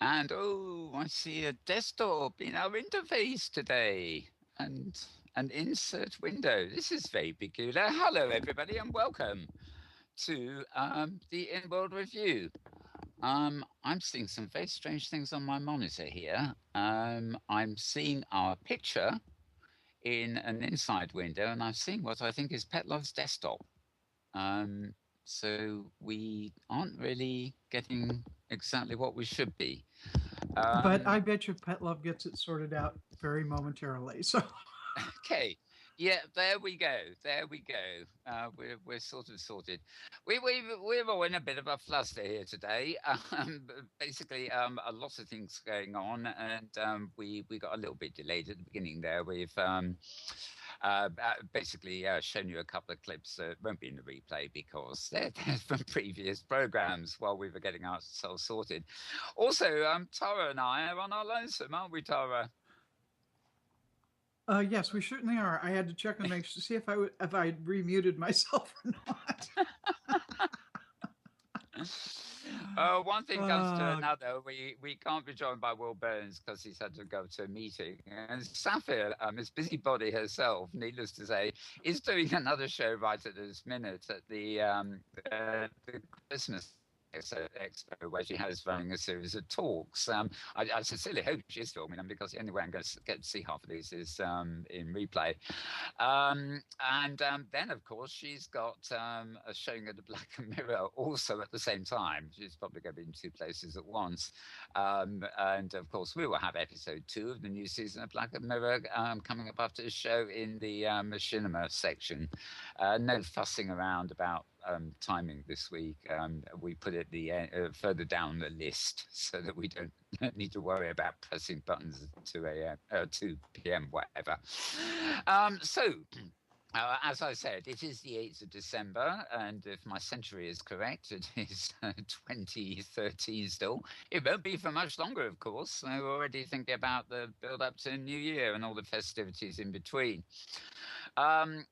And oh, I see a desktop in our interface today and an insert window. This is very peculiar. Hello, everybody, and welcome to the Inworld review. I'm seeing some very strange things on my monitor here. I'm seeing our picture in an inside window, and I'm seeing what I think is Pet Love's desktop. Um, so we aren't really getting exactly what we should be. But Um, I bet you Pet Love gets it sorted out very momentarily. So, Okay. Yeah, there we go. There we go. We're sort of sorted. We're all in a bit of a fluster here today. Basically, a lot of things going on, and we got a little bit delayed at the beginning there. We've basically shown you a couple of clips that won't be in the replay because they're from previous programs while we were getting ourselves sorted. Also, Tara and I are on our lonesome, aren't we, Tara? yes, we certainly are. I had to check and make sure, see if I remuted myself or not. One thing comes to uh, another. We can't be joined by Will Burns because he's had to go to a meeting. And Safir, his busybody herself, needless to say, is doing another show right at this minute at the Christmas expo where she has running a series of talks. I sincerely hope she's filming them because the only way I'm going to get to see half of these is in replay. And then, of course, she's got a showing of the Black Mirror also at the same time. She's probably going to be in two places at once. And, of course, we will have episode 2 of the new season of Black Mirror coming up after the show in the machinima section. No fussing around about timing this week. We put it further down the list so that we don't need to worry about pressing buttons at 2 a.m., 2 p.m., whatever. So, as I said, it is the 8th of December, and if my century is correct, it is 2013 still. It won't be for much longer, of course. We're already thinking about the build up to New Year and all the festivities in between. Um,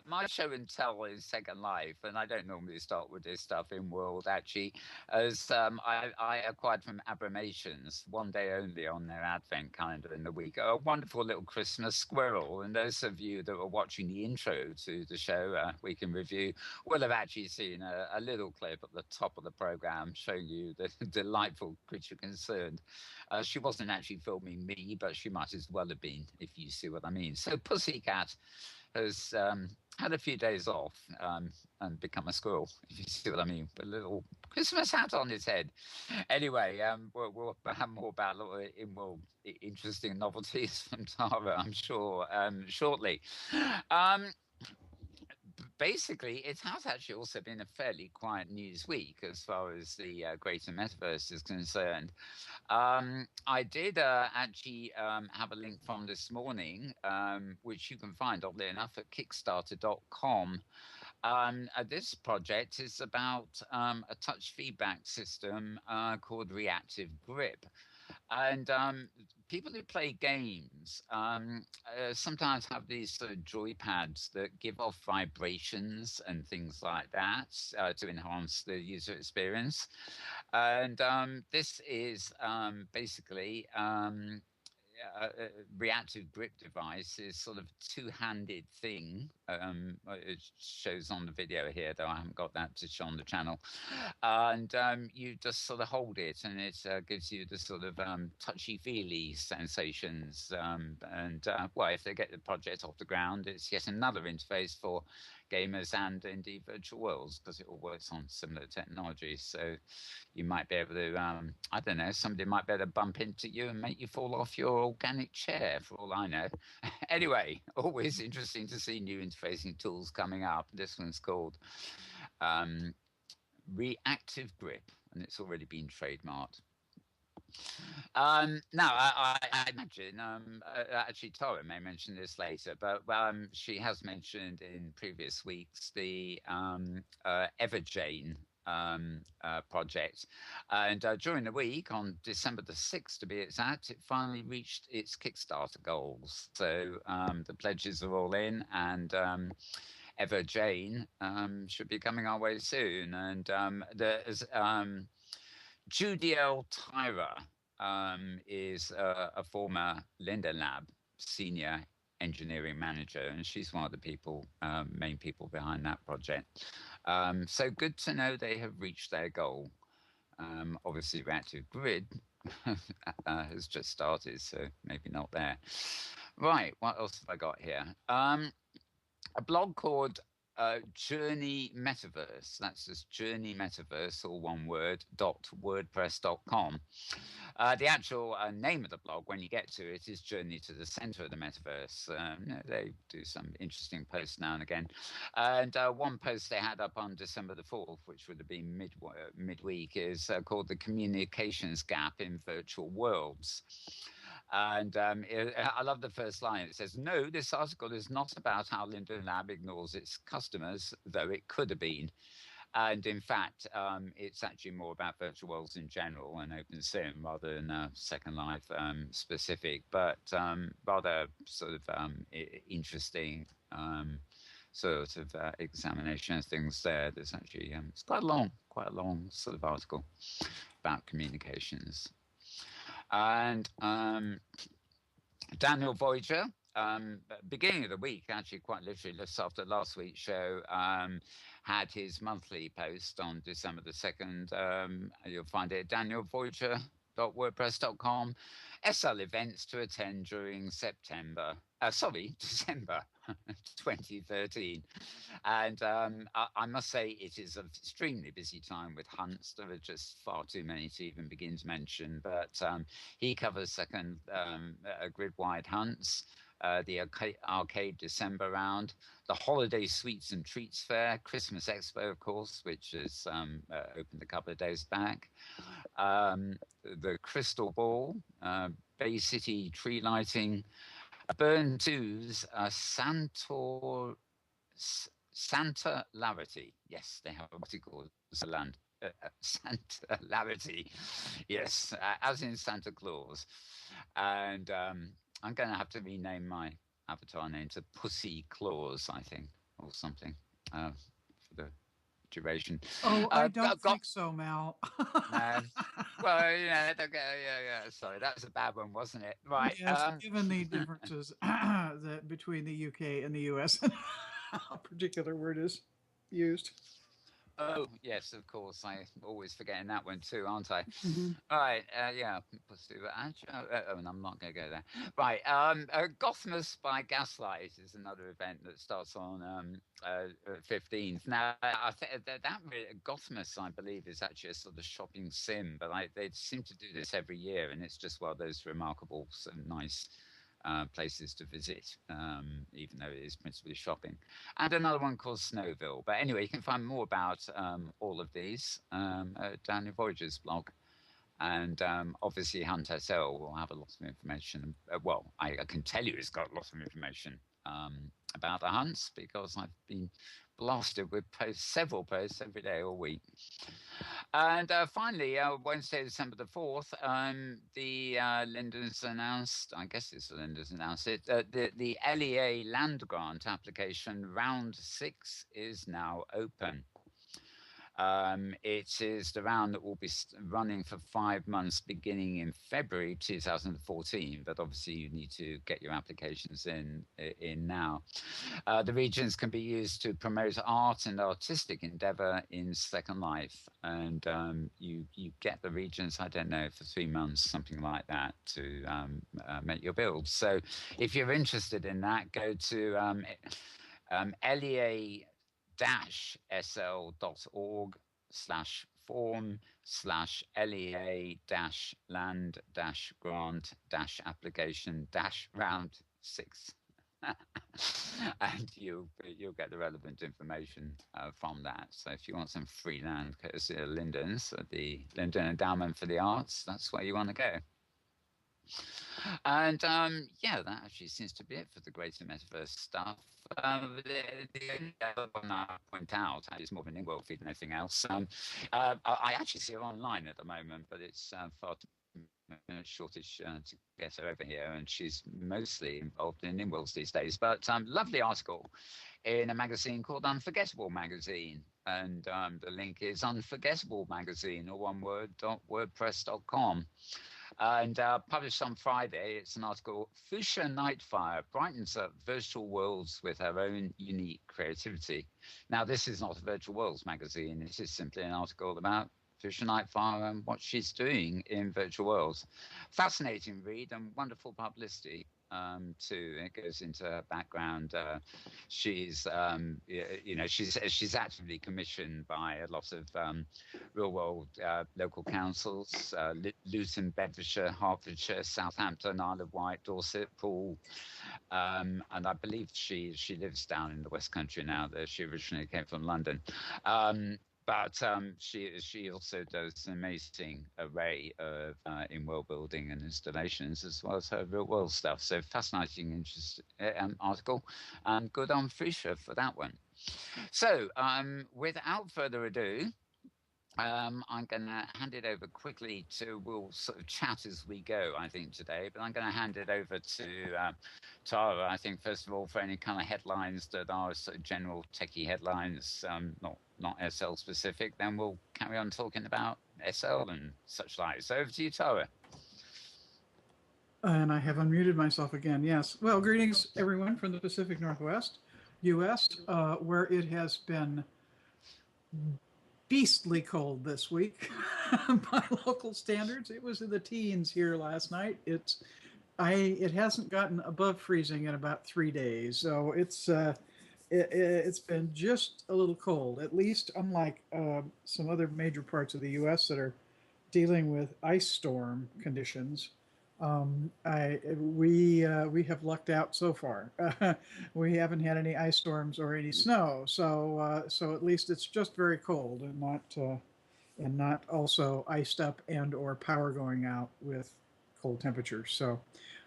my show and tell is Second Life, and I don't normally start with this stuff in World actually, as I acquired from Abramations one day only on their advent calendar in the week a wonderful little Christmas squirrel. And those of you that were watching the intro to the show, Week in Review, will have actually seen a little clip at the top of the program showing you the delightful creature concerned. She wasn't actually filming me, but she might as well have been, if you see what I mean. So Pussycat has had a few days off and become a squirrel, if you see what I mean, with a little Christmas hat on his head. Anyway, we'll have more about little interesting novelties from Tara, I'm sure, shortly. Um, Basically, it has actually also been a fairly quiet news week as far as the greater metaverse is concerned. I did actually have a link from this morning, which you can find, oddly enough, at Kickstarter.com. This project is about a touch feedback system called Reactive Grip. And people who play games sometimes have these sort of joy pads that give off vibrations and things like that to enhance the user experience. And this is basically reactive grip device is sort of a two-handed thing. It shows on the video here, though I haven't got that to show on the channel. And you just sort of hold it, and it gives you the sort of touchy-feely sensations. And well, if they get the project off the ground, it's yet another interface for gamers and indeed virtual worlds because it all works on similar technology. So you might be able to, I don't know, somebody might be able to bump into you and make you fall off your organic chair, for all I know. Anyway, always interesting to see new interfacing tools coming up. This one's called um, Reactive Grip, and it's already been trademarked. Now, I imagine, actually, Tara may mention this later, but she has mentioned in previous weeks the Everjane project. And during the week, on December the 6th to be exact, it finally reached its Kickstarter goals. So the pledges are all in, and Everjane should be coming our way soon. And there's Judy L. Tyra is a former Linda Lab senior engineering manager, and she's one of the people, main people behind that project. So good to know they have reached their goal. Obviously, Reactive Grid has just started, so maybe not there. Right, what else have I got here? A blog called Journey Metaverse. That's just Journey Metaverse, all one word, .wordpress.com. The actual name of the blog, when you get to it, is Journey to the Center of the Metaverse. They do some interesting posts now and again. And one post they had up on December the 4th, which would have been midweek, is called The Communications Gap in Virtual Worlds. And I love the first line. It says, "No, this article is not about how Linden Lab ignores its customers, though it could have been." And in fact, it's actually more about virtual worlds in general and open sim rather than Second Life specific, but rather sort of interesting sort of examination of things there. There's actually it's quite a long sort of article about communications. And Daniel Voyager, beginning of the week, actually quite literally just after last week's show, had his monthly post on December the 2nd. You'll find it at danielvoyager.wordpress.com. SL events to attend during December 2013. And I must say it is an extremely busy time with hunts. There are just far too many to even begin to mention. But he covers second grid-wide hunts, the arcade December round, the holiday sweets and treats fair, Christmas Expo, of course, which has opened a couple of days back, the Crystal Ball, Bay City tree lighting, Burn 2's Santa Larity. Yes, they have what he calls a land. Santa Larity. Yes, as in Santa Claus. And I'm going to have to rename my avatar name to Pussy Claus, I think, or something for the duration. Oh, I don't think so, Mal. Well, yeah. Sorry, that was a bad one, wasn't it? Right. Yes, given the differences between the UK and the US, and how a particular word is used. Oh, yes, of course. I always forgetting that one too, aren't I? Mm-hmm. All right, yeah, let's do that. And I'm not going to go there. Right, Gothmas by Gaslight is another event that starts on 15th. Now, I think that Gothmas, I believe, is actually a sort of shopping sim, but they seem to do this every year, and it's just one of those remarkable, sort of nice places to visit, even though it is principally shopping. And another one called Snowville. But anyway, you can find more about all of these at Daniel Voyager's blog. And obviously, Hunt SL will have a lot of information. Well, I can tell you it's got a lot of information about the hunts because I've been blasted with several posts every day all week. And finally, Wednesday, December the 4th, the Linden's announced, I guess it's the Linden's announced it, the LEA land grant application round 6 is now open. It is the round that will be running for 5 months beginning in February 2014, but obviously you need to get your applications in now. The regions can be used to promote art and artistic endeavor in Second Life, and you get the regions, I don't know, for 3 months, something like that, to make your build. So if you're interested in that, go to lea-sl.org/form/land-grant-application-round 6. And you'll get the relevant information from that. So if you want some free land, courtesy of Linden's, the Linden Endowment for the Arts, that's where you want to go. And yeah, that actually seems to be it for the greater metaverse stuff. The only other one I point out is more of an Inworld feed than anything else. I actually see it online at the moment, but it's far too shortage to get her over here, and she's mostly involved in Inworld these days. But lovely article in a magazine called Unforgettable Magazine. And the link is Unforgettable Magazine, or one word, .wordpress.com. And published on Friday, it's an article, Fuchsia Nightfire brightens up virtual worlds with her own unique creativity. Now, this is not a virtual worlds magazine. It is simply an article about Fuchsia Nightfire and what she's doing in virtual worlds. Fascinating read and wonderful publicity. Too. It goes into her background. She's, she's actively commissioned by a lot of real world local councils: Luton, Bedfordshire, Hertfordshire, Southampton, Isle of Wight, Dorset, Poole, and I believe she lives down in the West Country now. Though she originally came from London. But she also does an amazing array of in-world building and installations, as well as her real-world stuff. So fascinating, interesting article, and good on Fuchsia for that one. So without further ado, I'm going to hand it over quickly to, we'll sort of chat as we go, I think, today, but I'm going to hand it over to Tara, I think, first of all, for any kind of headlines that are sort of general techie headlines, not SL specific. Then we'll carry on talking about SL and such like. So over to you, Tara. And I have unmuted myself again, yes. Well, greetings, everyone, from the Pacific Northwest, U.S., where it has been beastly cold this week by local standards. It was in the teens here last night. It hasn't gotten above freezing in about 3 days, so it's been just a little cold. At least unlike some other major parts of the U.S. that are dealing with ice storm conditions. We have lucked out so far. We haven't had any ice storms or any snow, so at least it's just very cold and not also iced up and or power going out with cold temperatures. So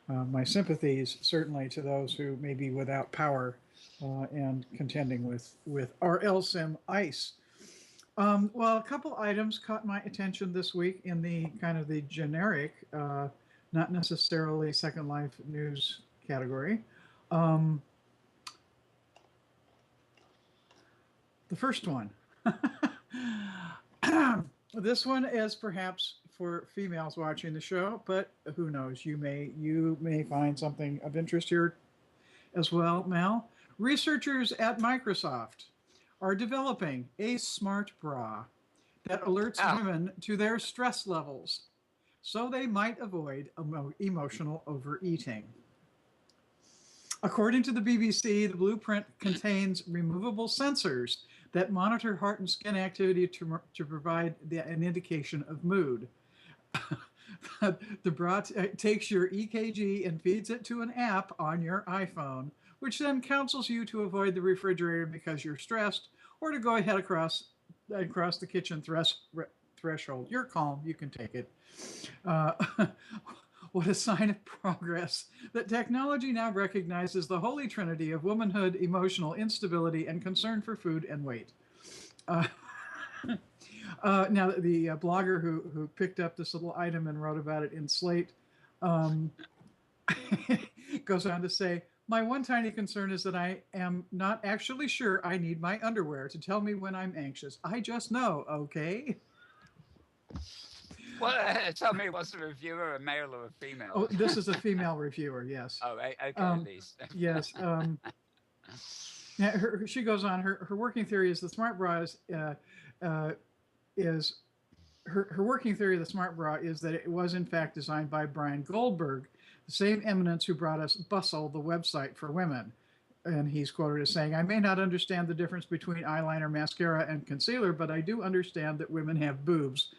my sympathies certainly to those who may be without power and contending with RLSIM ice. Well, a couple items caught my attention this week in the kind of the generic. Not necessarily Second Life news category. The first one. This one is perhaps for females watching the show, but who knows? You may find something of interest here as well, Mel. Researchers at Microsoft are developing a smart bra that alerts women to their stress levels, so they might avoid emotional overeating. According to the BBC, the blueprint contains removable sensors that monitor heart and skin activity to provide an indication of mood. The bra takes your EKG and feeds it to an app on your iPhone, which then counsels you to avoid the refrigerator because you're stressed, or to go ahead across the kitchen threshold. You're calm, you can take it. What a sign of progress that technology now recognizes the holy trinity of womanhood, emotional instability, and concern for food and weight. Now, the blogger who picked up this little item and wrote about it in Slate goes on to say, my one tiny concern is that I am not actually sure I need my underwear to tell me when I'm anxious. I just know, okay? Well, tell me, was the reviewer a male or a female? Oh, this is a female reviewer, yes. Oh, okay, at least. Yes. She goes on, her working theory is the smart bra her working theory of the smart bra is that it was in fact designed by Brian Goldberg, the same eminence who brought us Bustle, the website for women. And he's quoted as saying, I may not understand the difference between eyeliner, mascara, and concealer, but I do understand that women have boobs.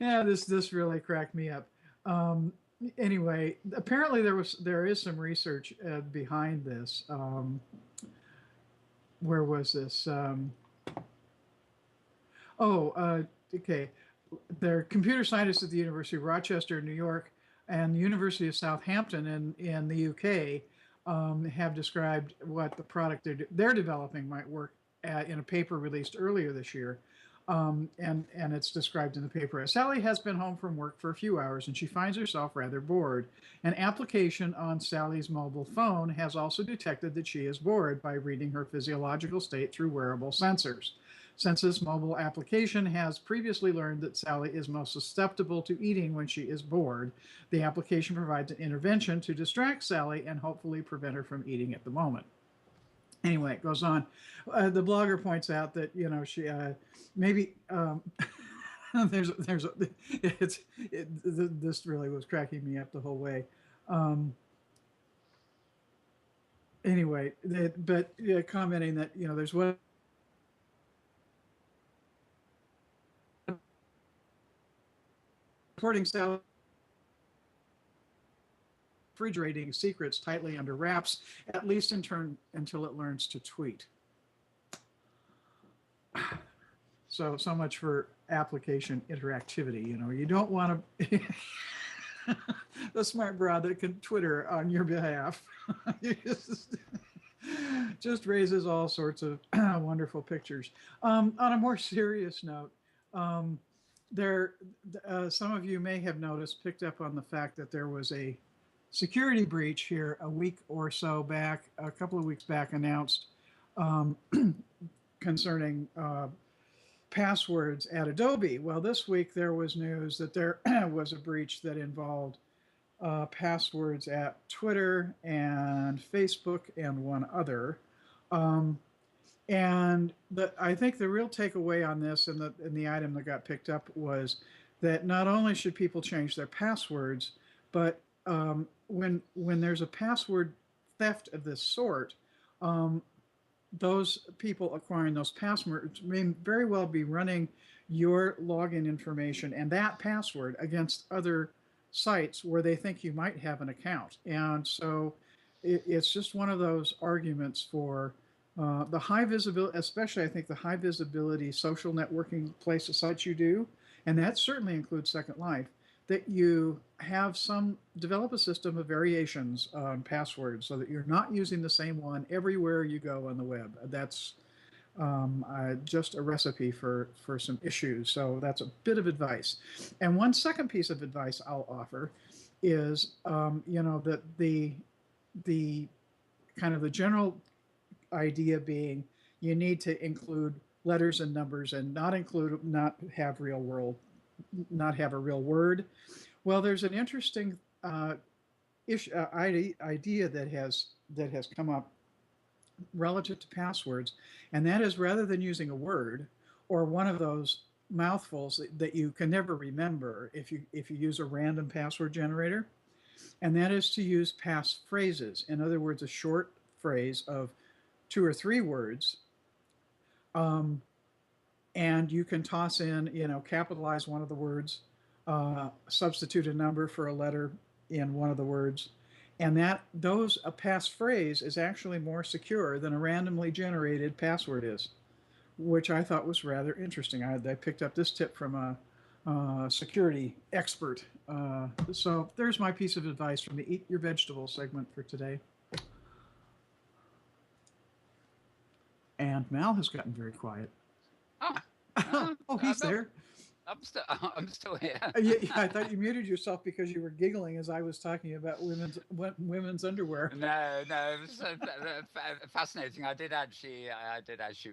Yeah, this really cracked me up. Anyway, apparently there is some research behind this. Where was this? Okay. They're computer scientists at the University of Rochester, New York, and the University of Southampton in the UK have described what the product they're developing might work in a paper released earlier this year. And it's described in the paper as Sally has been home from work for a few hours and she finds herself rather bored. An application on Sally's mobile phone has also detected that she is bored by reading her physiological state through wearable sensors. Since this mobile application has previously learned that Sally is most susceptible to eating when she is bored, the application provides an intervention to distract Sally and hopefully prevent her from eating at the moment. Anyway, it goes on. The blogger points out that she maybe there's this really was cracking me up the whole way. Um, anyway, but commenting that there's one reporting Sally refrigerating secrets tightly under wraps, at least in turn until it learns to tweet. So much for application interactivity. You don't want to the smart broad that can Twitter on your behalf. Just raises all sorts of wonderful pictures. On a more serious note, um, there some of you may have noticed, picked up on the fact that there was a security breach here a week or so back, a couple of weeks back, announced um, concerning passwords at Adobe. Well, this week there was news that there was a breach that involved passwords at Twitter and Facebook and one other. Um, and I think the real takeaway on this and the item that got picked up was that not only should people change their passwords, but when there's a password theft of this sort, um, those people acquiring those passwords may very well be running your login information and that password against other sites where they think you might have an account. And so it's just one of those arguments for the high visibility, especially I think the high visibility social networking places, sites you do, and that certainly includes Second Life, that you develop a system of variations on passwords so that you're not using the same one everywhere you go on the web. That's just a recipe for some issues. So that's a bit of advice. And one second piece of advice I'll offer is, that the kind of the general idea being you need to include letters and numbers and not have not have a real word. Well, there's an interesting idea that has come up relative to passwords, and that is rather than using a word or one of those mouthfuls that you can never remember if you use a random password generator, and that is to use pass phrases. In other words, a short phrase of 2 or 3 words. And you can toss in, capitalize one of the words, substitute a number for a letter in one of the words, and a passphrase is actually more secure than a randomly generated password is, which I thought was rather interesting. I picked up this tip from a security expert. So there's my piece of advice from the Eat Your Vegetables segment for today. And Mal has gotten very quiet. Oh, he's there. I'm still here. Yeah, I thought you muted yourself because you were giggling as I was talking about women's underwear. No, it was so fascinating. I did actually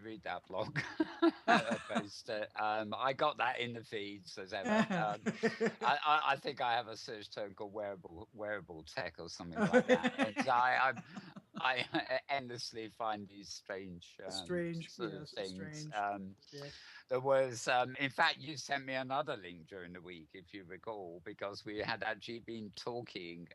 read that blog post. I got that in the feeds as ever. I think I have a search term called wearable tech or something like that. And I endlessly find these strange sort of things. Strange. Yeah. There was, in fact, you sent me another link during the week, if you recall, because we had actually been talking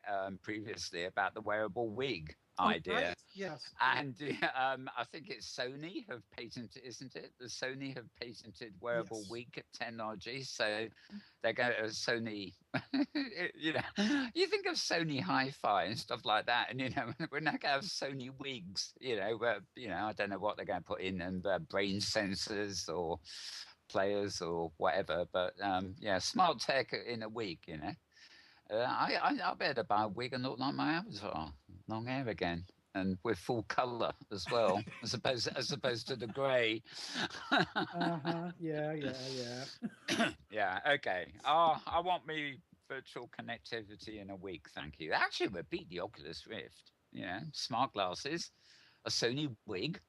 previously about the wearable wig idea. Right. Yes. And I think it's Sony have patented, isn't it? The Sony have patented wearable wig technology. So they're going to Sony, you think of Sony Hi-Fi and stuff like that. And, we're not going to have Sony wigs, where, I don't know what they're going to put in and brain sensors or players or whatever. But smart tech in a wig, I better buy a wig and look like my avatar. Long hair again. and with full color as well, as opposed to the grey. Uh-huh. Yeah, yeah, yeah. Yeah. Okay. Oh, I want me virtual connectivity in a week. Thank you. Actually, we beat the Oculus Rift. Yeah, smart glasses, a Sony wig,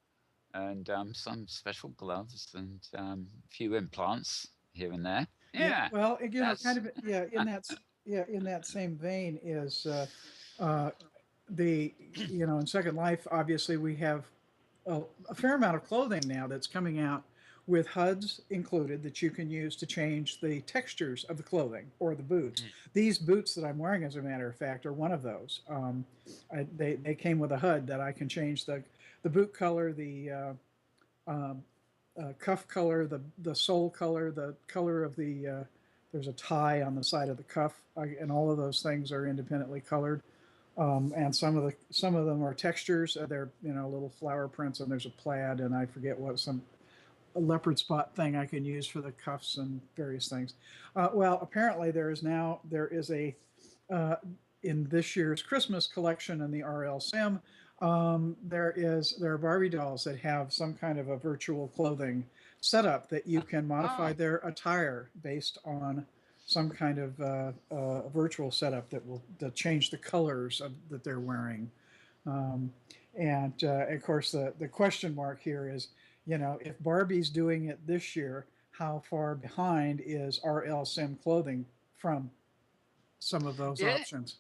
and some special gloves and a few implants here and there. Yeah, Yeah, well, kind that's of, yeah, in that same vein is uh, the, in Second Life, obviously we have a fair amount of clothing now that's coming out with HUDs included that you can use to change the textures of the clothing or the boots. mm, These boots that I'm wearing, as a matter of fact, are one of those. They came with a HUD that I can change the boot color, the um, cuff color, the sole color, the color of the there's a tie on the side of the cuff, and all of those things are independently colored. And some of them are textures. They're little flower prints, and there's a plaid, and I forget what some a leopard spot thing I can use for the cuffs and various things. Well, apparently there is a uh, in this year's Christmas collection in the RL Sim. There are Barbie dolls that have some kind of a virtual clothing setup that you can modify oh, their attire based on some kind of virtual setup that change the colors that they're wearing. Um, and of course, the question mark here is, if Barbie's doing it this year, how far behind is RL Sim clothing from some of those yeah. options?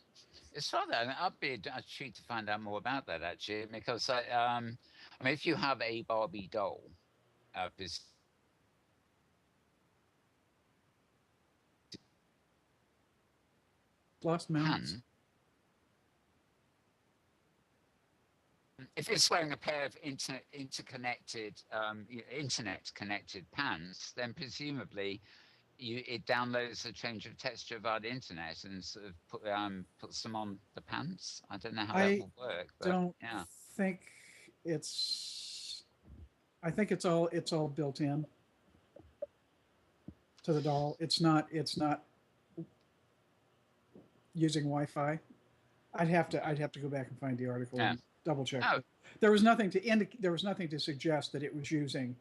It's rather. I'd be intrigued to find out more about that actually, because I mean, if you have a Barbie doll, this Lost Mountains. pan. If it's wearing a pair of internet connected pants, then presumably it downloads a change of texture via the internet and sort of puts them on the pants. I don't know how that I will work, but don't yeah. think it's. I think it's all built in to the doll. It's not using Wi-Fi. I'd have to go back and find the article Yeah. and double check. Oh, But there was nothing to suggest that it was using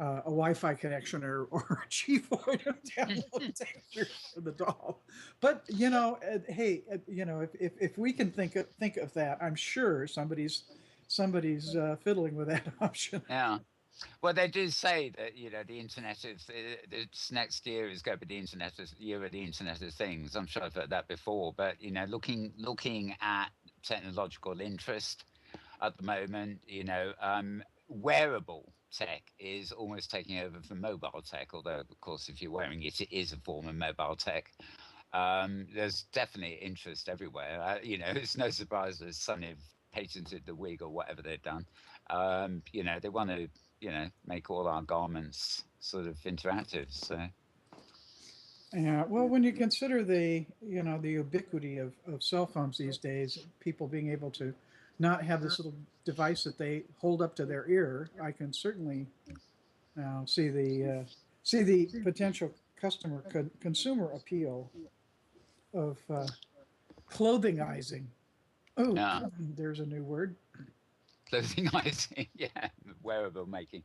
a Wi-Fi connection or a G4 to download textures for the doll. But hey, if we can think of that, I'm sure somebody's fiddling with that option. yeah. Well, they do say that the internet is this next year is going to be the year of the Internet of Things. I'm sure I've heard that before, but looking at technological interest at the moment, wearable tech is almost taking over from mobile tech. Although, of course, if you're wearing it, it is a form of mobile tech. There's definitely interest everywhere. It's no surprise that Sony have patented the wig or whatever they've done. They want to, make all our garments sort of interactive. So, Yeah, well, when you consider the ubiquity of cell phones these days, people being able to not have this little device that they hold up to their ear, I can certainly see the potential consumer appeal of clothingizing. Oh, yeah, there's a new word. clothing icing, yeah, wearable making.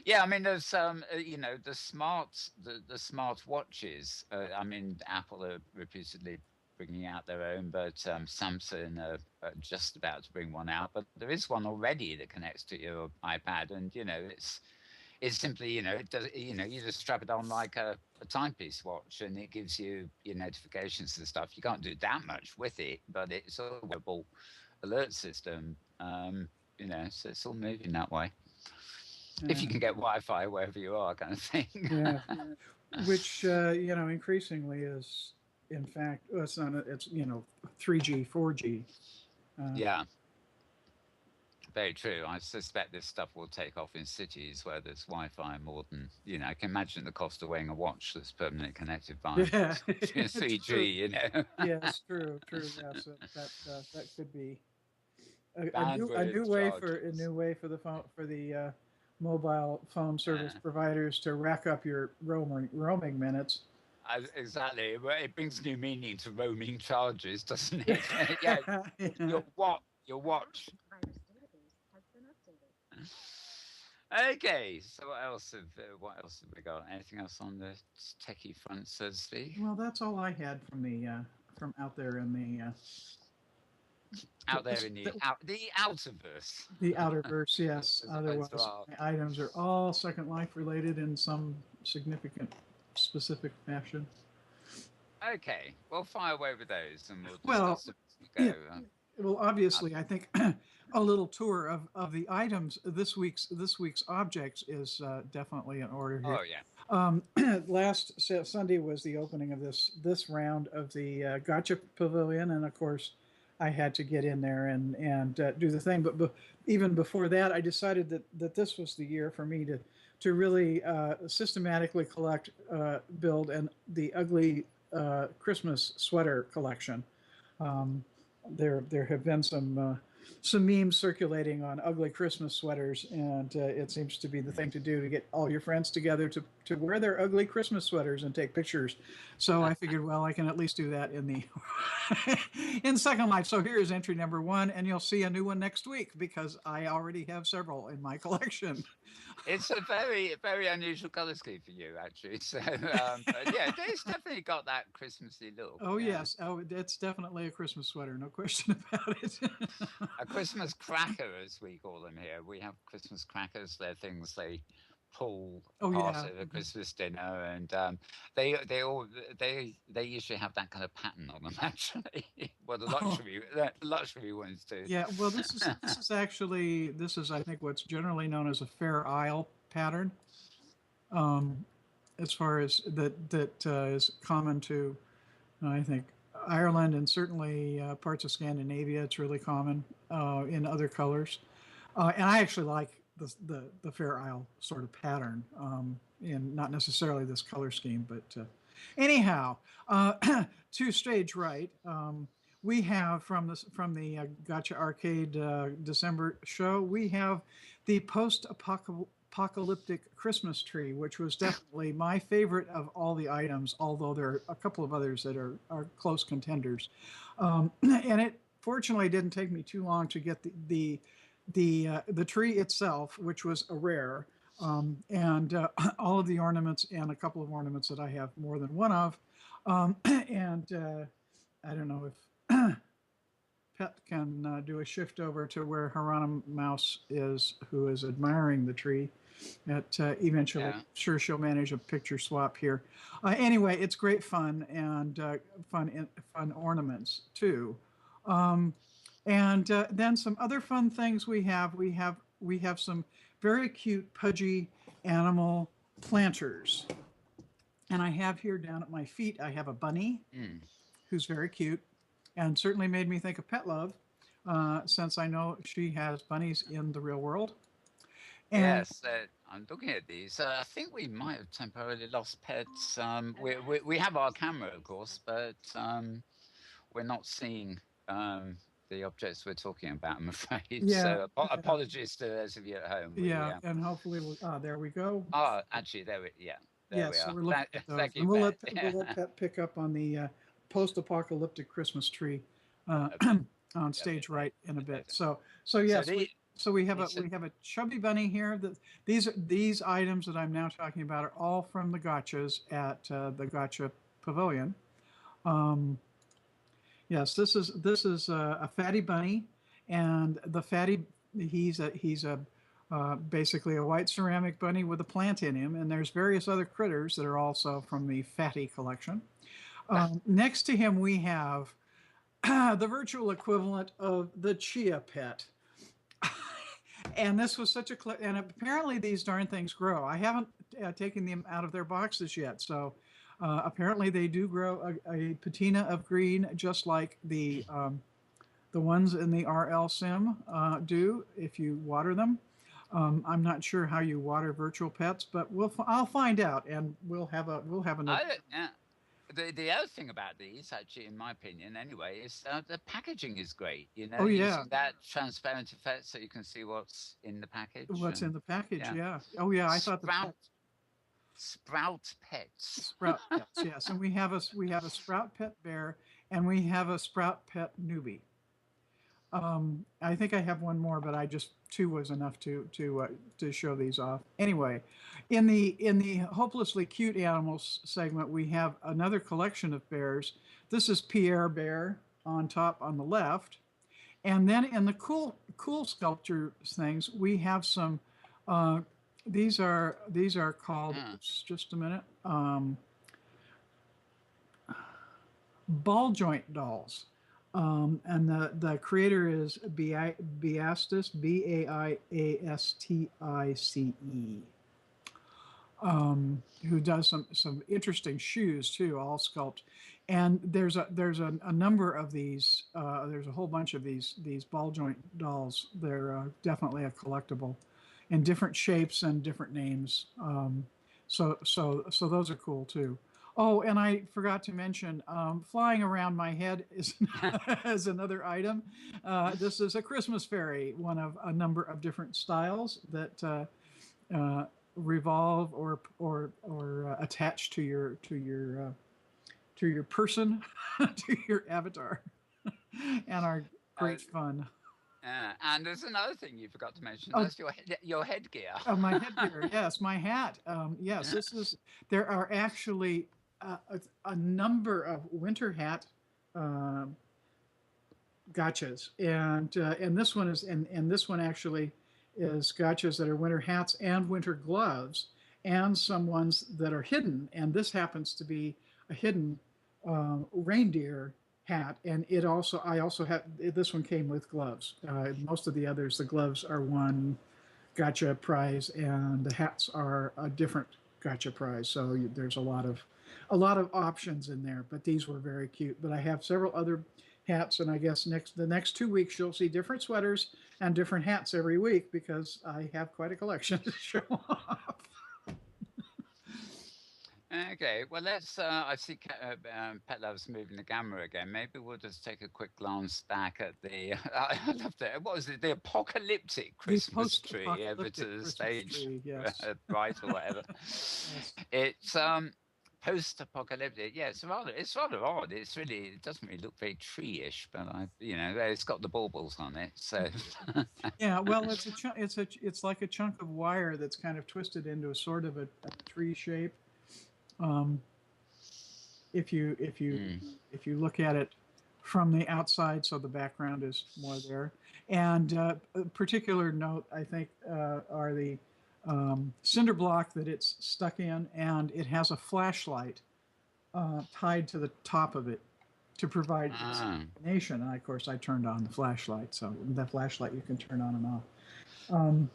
Yeah, I mean, there's the smart watches. I mean, Apple are reputedly bringing out their own, but Samsung are just about to bring one out. But there is one already that connects to your iPad, and it's simply it does you just strap it on like a timepiece watch, and it gives you your notifications and stuff. You can't do that much with it, but it's a wearable alert system. So it's all moving that way. If you Yeah, can get Wi-Fi wherever you are, kind of thing. yeah. Which increasingly is, in fact, well, it's 3G, 4G. Uh, Yeah, very true. I suspect this stuff will take off in cities where there's Wi-Fi more than I can imagine the cost of wearing a watch that's permanently connected by yeah, it's true. 3G. Yes, true, true. Yes, that could be a new Bandwidth way charges. the phone for the mobile phone service Uh, providers to rack up your roaming minutes. exactly. Well, it brings new meaning to roaming charges, doesn't it? Yeah, Yeah. your what? Your watch. Okay, so what else have we got? Anything else on the techie front, so to speak? Well, that's all I had from the from out there in Out there in the, the outerverse, the outerverse. Yes. as opposed to Otherwise, our. my items are all Second Life related in some significant, specific fashion. Okay, well, fire away with those, and we'll Well, discuss them as we yeah. go. Well, Uh, obviously, I think a little tour of the items this week's objects is definitely in order here. oh yeah, Um, last Sunday was the opening of this round of the Gotcha Pavilion, and of course, I had to get in there and do the thing. But even before that, I decided that this was the year for me to really systematically collect, build, and the ugly Christmas sweater collection. Um, there have been some memes circulating on ugly Christmas sweaters, and it seems to be the thing to do to get all your friends together to wear their ugly Christmas sweaters and take pictures. So I figured, well, I can at least do that in the in Second Life. So here is entry number one, and you'll see a new one next week because I already have several in my collection. it's a very unusual colour scheme for you, actually. So, but yeah, it's definitely got that Christmassy look. Oh Yeah, yes, oh it's definitely a Christmas sweater, no question about it. a Christmas cracker, as we call them here. We have Christmas crackers. They're things they pull Oh apart yeah. at a Christmas dinner, and they all they usually have that kind of pattern on them. Actually, well, the luxury ones do. Yeah, well, this is actually this is I think what's generally known as a Fair Isle pattern, um, as far as that is common to I think Ireland and certainly parts of Scandinavia. It's really common in other colors, and I actually like the Fair Isle sort of pattern, and not necessarily this color scheme, but anyhow, to stage right. We have from the Gotcha Arcade December show. We have the post-apocalyptic Christmas tree, which was definitely my favorite of all the items. Although there are a couple of others that are close contenders, and it fortunately didn't take me too long to get the tree itself, which was a rare, and all of the ornaments and a couple of ornaments that I have more than one of, and I don't know if Pet can do a shift over to where Hieronymus is, who is admiring the tree. That eventually, Yeah. sure, she'll manage a picture swap here. Anyway, it's great fun and fun ornaments too. Um, and then some other fun things we have some very cute pudgy animal planters. And I have here down at my feet, I have a bunny Mm. who's very cute and certainly made me think of Pet Love, since I know she has bunnies in the real world. And Yes, I'm looking at these. I think we might have temporarily lost pets. We have our camera, of course, but we're not seeing the objects we're talking about, I'm afraid. yeah, So apologies to those of you at home. yeah, and hopefully there we go. Actually, there we Yes, so are. we're looking at those, Thank you, and Pat. we'll let Pet pick up on the post-apocalyptic Christmas tree uh, Okay. on Yep, stage right in a yep. bit. So So yes, we have these are, we have a chubby bunny here. That these items that I'm now talking about are all from the gotchas at the Gotcha Pavilion. Um, yes, this is a fatty bunny, and the fatty he's a basically a white ceramic bunny with a plant in him, and there's various other critters that are also from the fatty collection. Next to him, we have the virtual equivalent of the chia pet. And this was such and apparently these darn things grow. I haven't taken them out of their boxes yet, so apparently they do grow a patina of green, just like the ones in the RL Sim do if you water them. I'm not sure how you water virtual pets, but I'll find out, and we'll have another. yeah. The other thing about these, actually, in my opinion, anyway, is the packaging is great. You know, Oh yeah, using that transparent effect so you can see what's in the package. what's in And the package? yeah, Yeah. Oh yeah, I thought the sprout sprout pets. Sprout pets, yes, and we have a Sprout Pet bear, and we have a Sprout Pet newbie. I think I have one more, but I just two was enough to show these off. Anyway, in the hopelessly cute animals segment, we have another collection of bears. This is Pierre Bear on top on the left, and then in the cool sculpture things, we have some. Uh, these are called. Ah, Oops, just a minute. Ball joint dolls. And the creator is Biastis, Biastice, who does some interesting shoes too, all sculpt. And there's a number of these. There's a whole bunch of these ball joint dolls. They're definitely a collectible, in different shapes and different names. So those are cool too. Oh, and I forgot to mention, flying around my head is is another item. This is a Christmas fairy, one of a number of different styles that uh, revolve or attach to your person, to your avatar, and are uh, great fun. and there's another thing you forgot to mention. Oh, That's your headgear. my headgear, yes, my hat. Yes, this is. There are actually a number of winter hat um gotchas, and this one is and this one actually is gotchas that are winter hats and winter gloves, and some ones that are hidden. And this happens to be a hidden reindeer hat, and I also have this one came with gloves. Most of the others, the gloves are one gotcha prize, and the hats are a different gotcha prize. So there's a lot of options in there. But these were very cute. But I have several other hats, and I guess the next 2 weeks you'll see different sweaters and different hats every week because I have quite a collection to show off. Okay, well, let's. I see Pet Love's moving the camera again. Maybe we'll just take a quick glance back at the. I love that. What was it? The apocalyptic The Christmas tree over to post-apocalyptic the Christmas stage, tree, yes. right or whatever. Yes. It's post-apocalyptic. Yeah, it's rather odd. It doesn't really look very tree-ish, but it's got the baubles on it. So Yeah, well, it's like a chunk of wire that's kind of twisted into a sort of a tree shape. Um, if you mm. if you look at it from the outside, so the background is more there. And a particular note, I think, are the cinder block that it's stuck in, and it has a flashlight tied to the top of it to provide Ah. illumination. And of course, I turned on the flashlight, so the flashlight you can turn on and off. Um,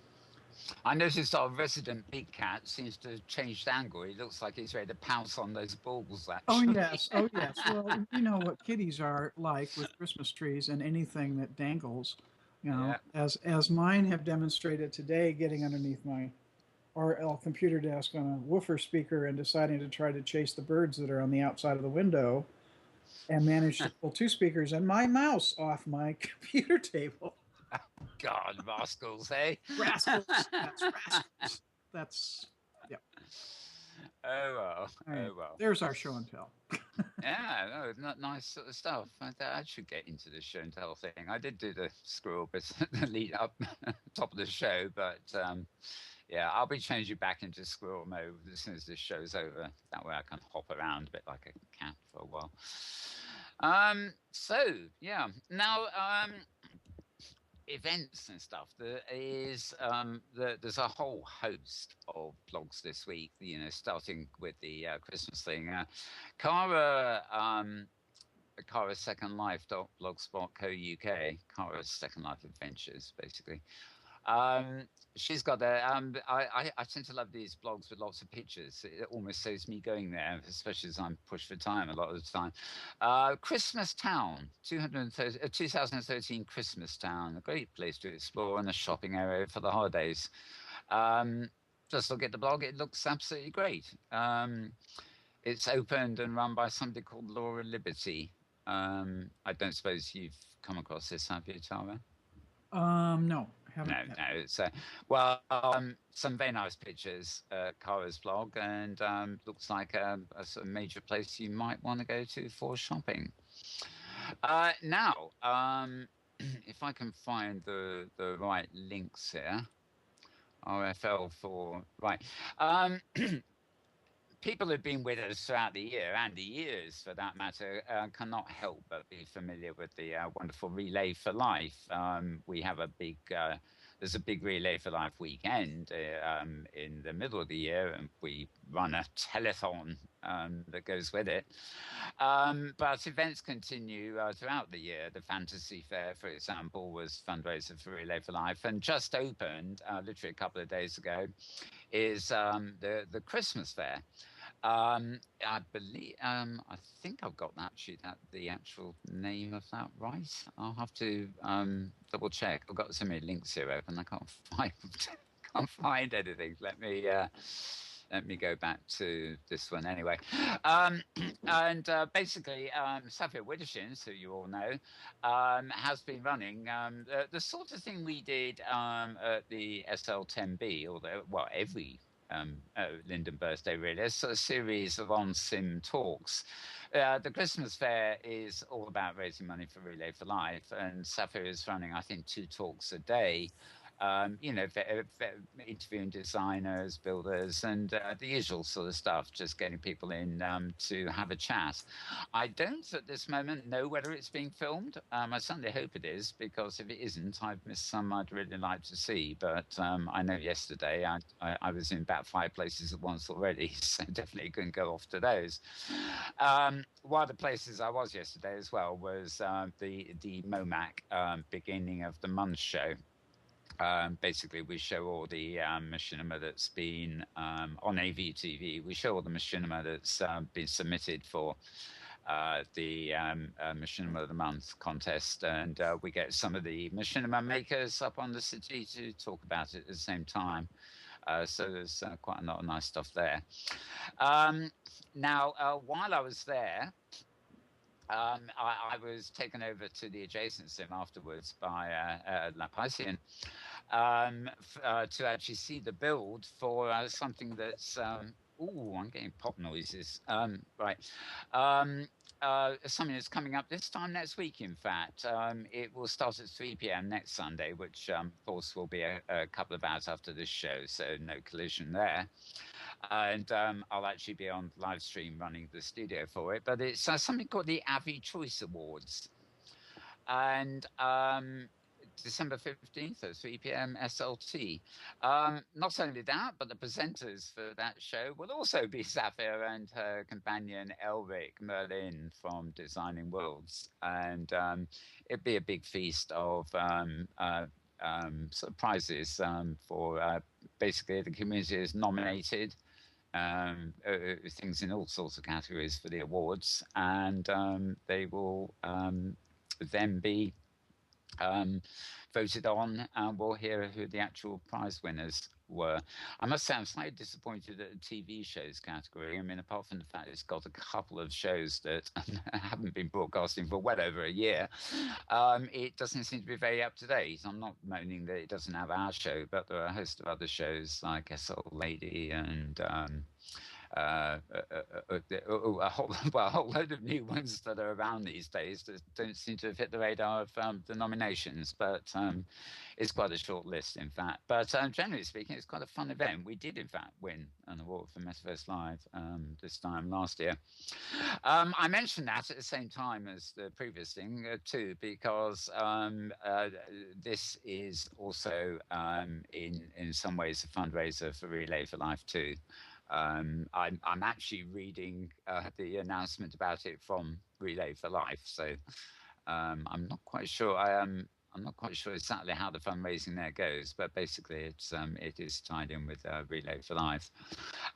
I noticed our resident big cat seems to have changed angle. He looks like he's ready to pounce on those balls, Oh actually. yes, oh yes. Well, you know what kitties are like with Christmas trees and anything that dangles. Yeah. As mine have demonstrated today, getting underneath my RL computer desk on a woofer speaker and deciding to try to chase the birds that are on the outside of the window, and managed to pull two speakers and my mouse off my computer table. God, rascals, hey? Rascals. That's rascals. That's yeah. Oh well, All right. oh well. There's our show and tell. Yeah, no, not nice sort of stuff. I should get into the show and tell thing. I did do the squirrel bit, the lead up, top of the show, but yeah, I'll be changing back into squirrel mode as soon as this show's over. That way I can hop around a bit like a cat for a while. So yeah, now events and stuff. There's a whole host of blogs this week. Starting with the Christmas thing. Kara's Second Life .blogspot.co.uk. Kara's Second Life Adventures, basically. Um, she's got a. I tend to love these blogs with lots of pictures. It almost saves me going there, especially as I'm pushed for time a lot of the time. Christmas Town, 2013 Christmas Town, a great place to explore and a shopping area for the holidays. Just look at the blog; it looks absolutely great. It's opened and run by somebody called Laura Liberty. I don't suppose you've come across this, have you, Tara? No, No, haven't yet. no. Some very nice pictures, Kara's blog, and looks like a sort of major place you might want to go to for shopping. Now, if I can find the right links here. RFL for right. Um, People who've been with us throughout the year and the years for that matter cannot help but be familiar with the wonderful Relay for Life. We have there's a big Relay for Life weekend in the middle of the year, and we run a telethon that goes with it. But events continue throughout the year. The Fantasy Fair, for example, was fundraiser for Relay for Life and just opened literally a couple of days ago is the Christmas Fair. I believe, I think I've got the actual name of that right. I'll have to double check. I've got so many links here open, I can't find can't find anything. Let me go back to this one anyway. Um, and basically, Sapphire Widdershins, who you all know, has been running the sort of thing we did at the SL10B, although, well, every Lyndon birthday, really. It's a series of on-sim talks. The Christmas Fair is all about raising money for Relay for Life, and Sapphire is running, I think, 2 talks a day. Interviewing designers, builders, and the usual sort of stuff, just getting people in to have a chat. I don't at this moment know whether it's being filmed. I certainly hope it is, because if it isn't, I've missed some I'd really like to see. But I know yesterday I was in about 5 places at once already, so definitely couldn't go off to those. One of the places I was yesterday as well was the MOMAC beginning of the month show. Basically, we show all the machinima that's been on AVTV. We show all the machinima that's been submitted for the Machinima of the Month contest, and we get some of the machinima makers up on the city to talk about it at the same time. So there's quite a lot of nice stuff there. Now, while I was there, I was taken over to the adjacent sim afterwards by Lapaisian to actually see the build for something that's. I'm getting pop noises. Right. Something that's coming up this time next week, in fact. It will start at 3 p.m. next Sunday, which, of course, will be a couple of hours after this show, so no collision there. And I'll actually be on live stream running the studio for it. But it's something called the Avi Choice Awards. And December 15th at 3 p.m. SLT. Not only that, but the presenters for that show will also be Sapphire and her companion Elric Merlin from Designing Worlds. And it'd be a big feast of sort of prizes for basically the community is nominated. Things in all sorts of categories for the awards, and they will then be voted on, and we'll hear who the actual prize winners were. I must say, I'm slightly disappointed at the TV shows category. I mean, apart from the fact it's got a couple of shows that haven't been broadcasting for well over a year, it doesn't seem to be very up to date. I'm not moaning that it doesn't have our show, but there are a host of other shows like SL Lady and a whole load of new ones that are around these days that don't seem to have hit the radar of the nominations. But it's quite a short list, in fact. But generally speaking, it's quite a fun event. We did, in fact, win an award for Metaverse Live this time last year. I mentioned that at the same time as the previous thing, too, because this is also, in some ways, a fundraiser for Relay for Life, too. I'm actually reading the announcement about it from Relay for Life, so I'm not quite sure. I'm not quite sure exactly how the fundraising there goes, but basically it is tied in with Relay for Life,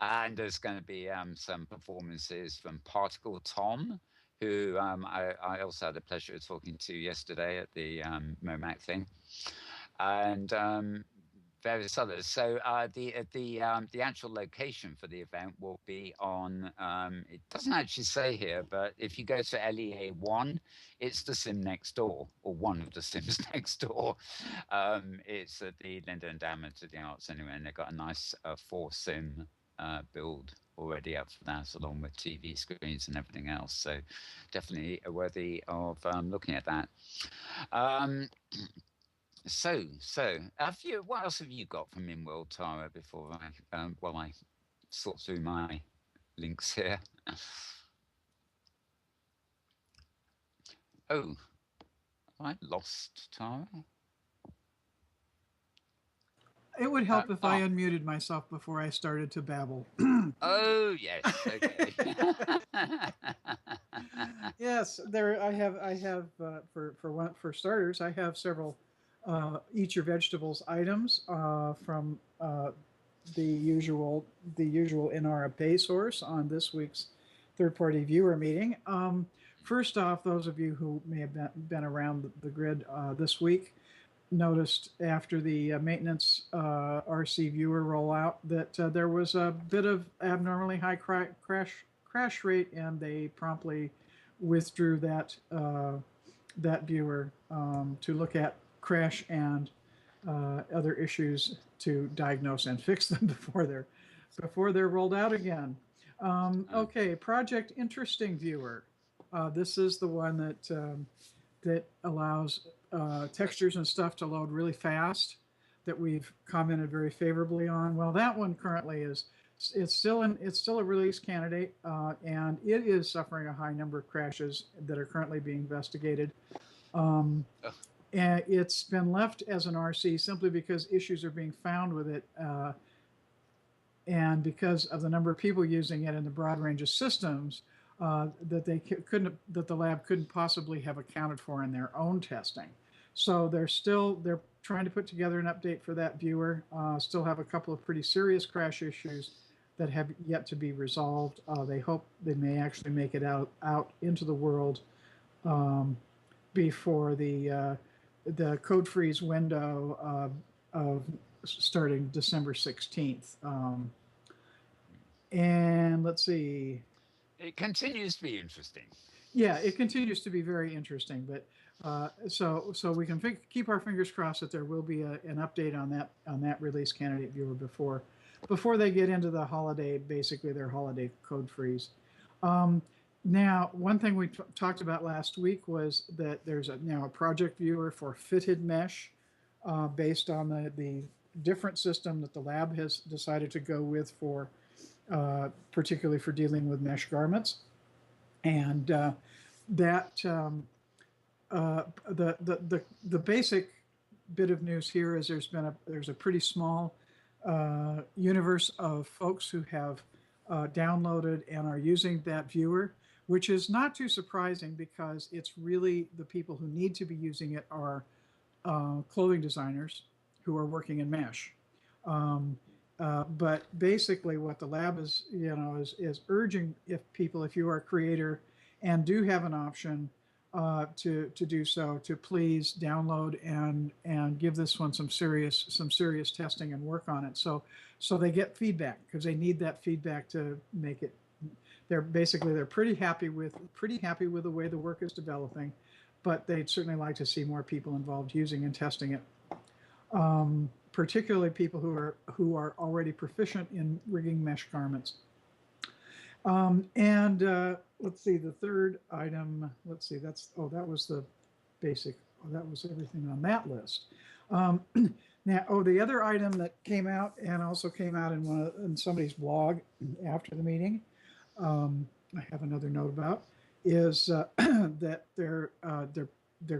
and there's going to be some performances from Particle Tom, who I also had the pleasure of talking to yesterday at the MOMAC thing, and various others. So the actual location for the event will be on. It doesn't actually say here, but if you go to LEA1, it's the sim next door, or one of the sims next door. It's at the Linda Endowment of the Arts anyway, and they've got a nice 4 sim build already up for that, along with TV screens and everything else. So definitely worthy of looking at that. Um, so have you? What else have you got from Inworld, Tara? Before while I sort through my links here. Oh, have I lost Tara? It would help if I Oh, unmuted myself before I started to babble. oh yes, okay. Yes, there I have for starters, I have several eat your vegetables items from the usual the usual Inara Pay source on this week's third party viewer meeting. First off, those of you who may have been around the grid this week noticed after the maintenance RC viewer rollout that there was a bit of abnormally high crash rate, and they promptly withdrew that viewer to look at crash and other issues to diagnose and fix them before they're rolled out again. Okay, Project Interesting Viewer. This is the one that allows textures and stuff to load really fast, that we've commented very favorably on. Well, that one currently it's still a release candidate, and it is suffering a high number of crashes that are currently being investigated. And it's been left as an RC simply because issues are being found with it, and because of the number of people using it in the broad range of systems that the lab couldn't possibly have accounted for in their own testing. So they're trying to put together an update for that viewer. Still have a couple of pretty serious crash issues that have yet to be resolved. They hope they may actually make it out into the world before the code freeze window of starting December 16th. And let's see. It continues to be interesting. Yeah, it continues to be very interesting. But so we can keep our fingers crossed that there will be an update on that release candidate viewer before they get into the holiday, basically their holiday code freeze. Now, one thing we talked about last week was that there's now a project viewer for fitted mesh based on the different system that the lab has decided to go with for particularly for dealing with mesh garments. And the basic bit of news here is there's a pretty small universe of folks who have downloaded and are using that viewer, which is not too surprising because it's really the people who need to be using it are clothing designers who are working in mesh. But basically, what the lab is urging if you are a creator and do have an option to do so, to please download and give this one some serious testing and work on it. So they get feedback, because they need that feedback to make it. They're pretty happy with the way the work is developing, but they'd certainly like to see more people involved using and testing it. Particularly people who are already proficient in rigging mesh garments. Let's see, the third item. Let's see, that was the basic. That was everything on that list. Now, the other item that came out and also came out in somebody's blog after the meeting, I have another note about, is that they're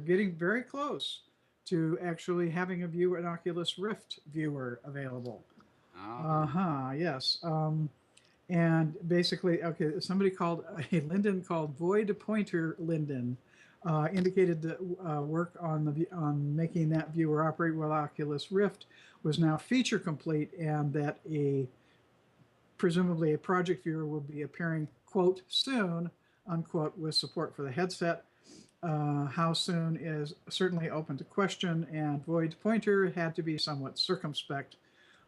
getting very close to actually having an Oculus Rift viewer available. Oh. Yes. And basically, somebody called Linden called Void Pointer Linden indicated that work on making that viewer operate with Oculus Rift was now feature complete, and that presumably a project viewer will be appearing, quote, soon, unquote, with support for the headset. How soon is certainly open to question, and Void Pointer had to be somewhat circumspect.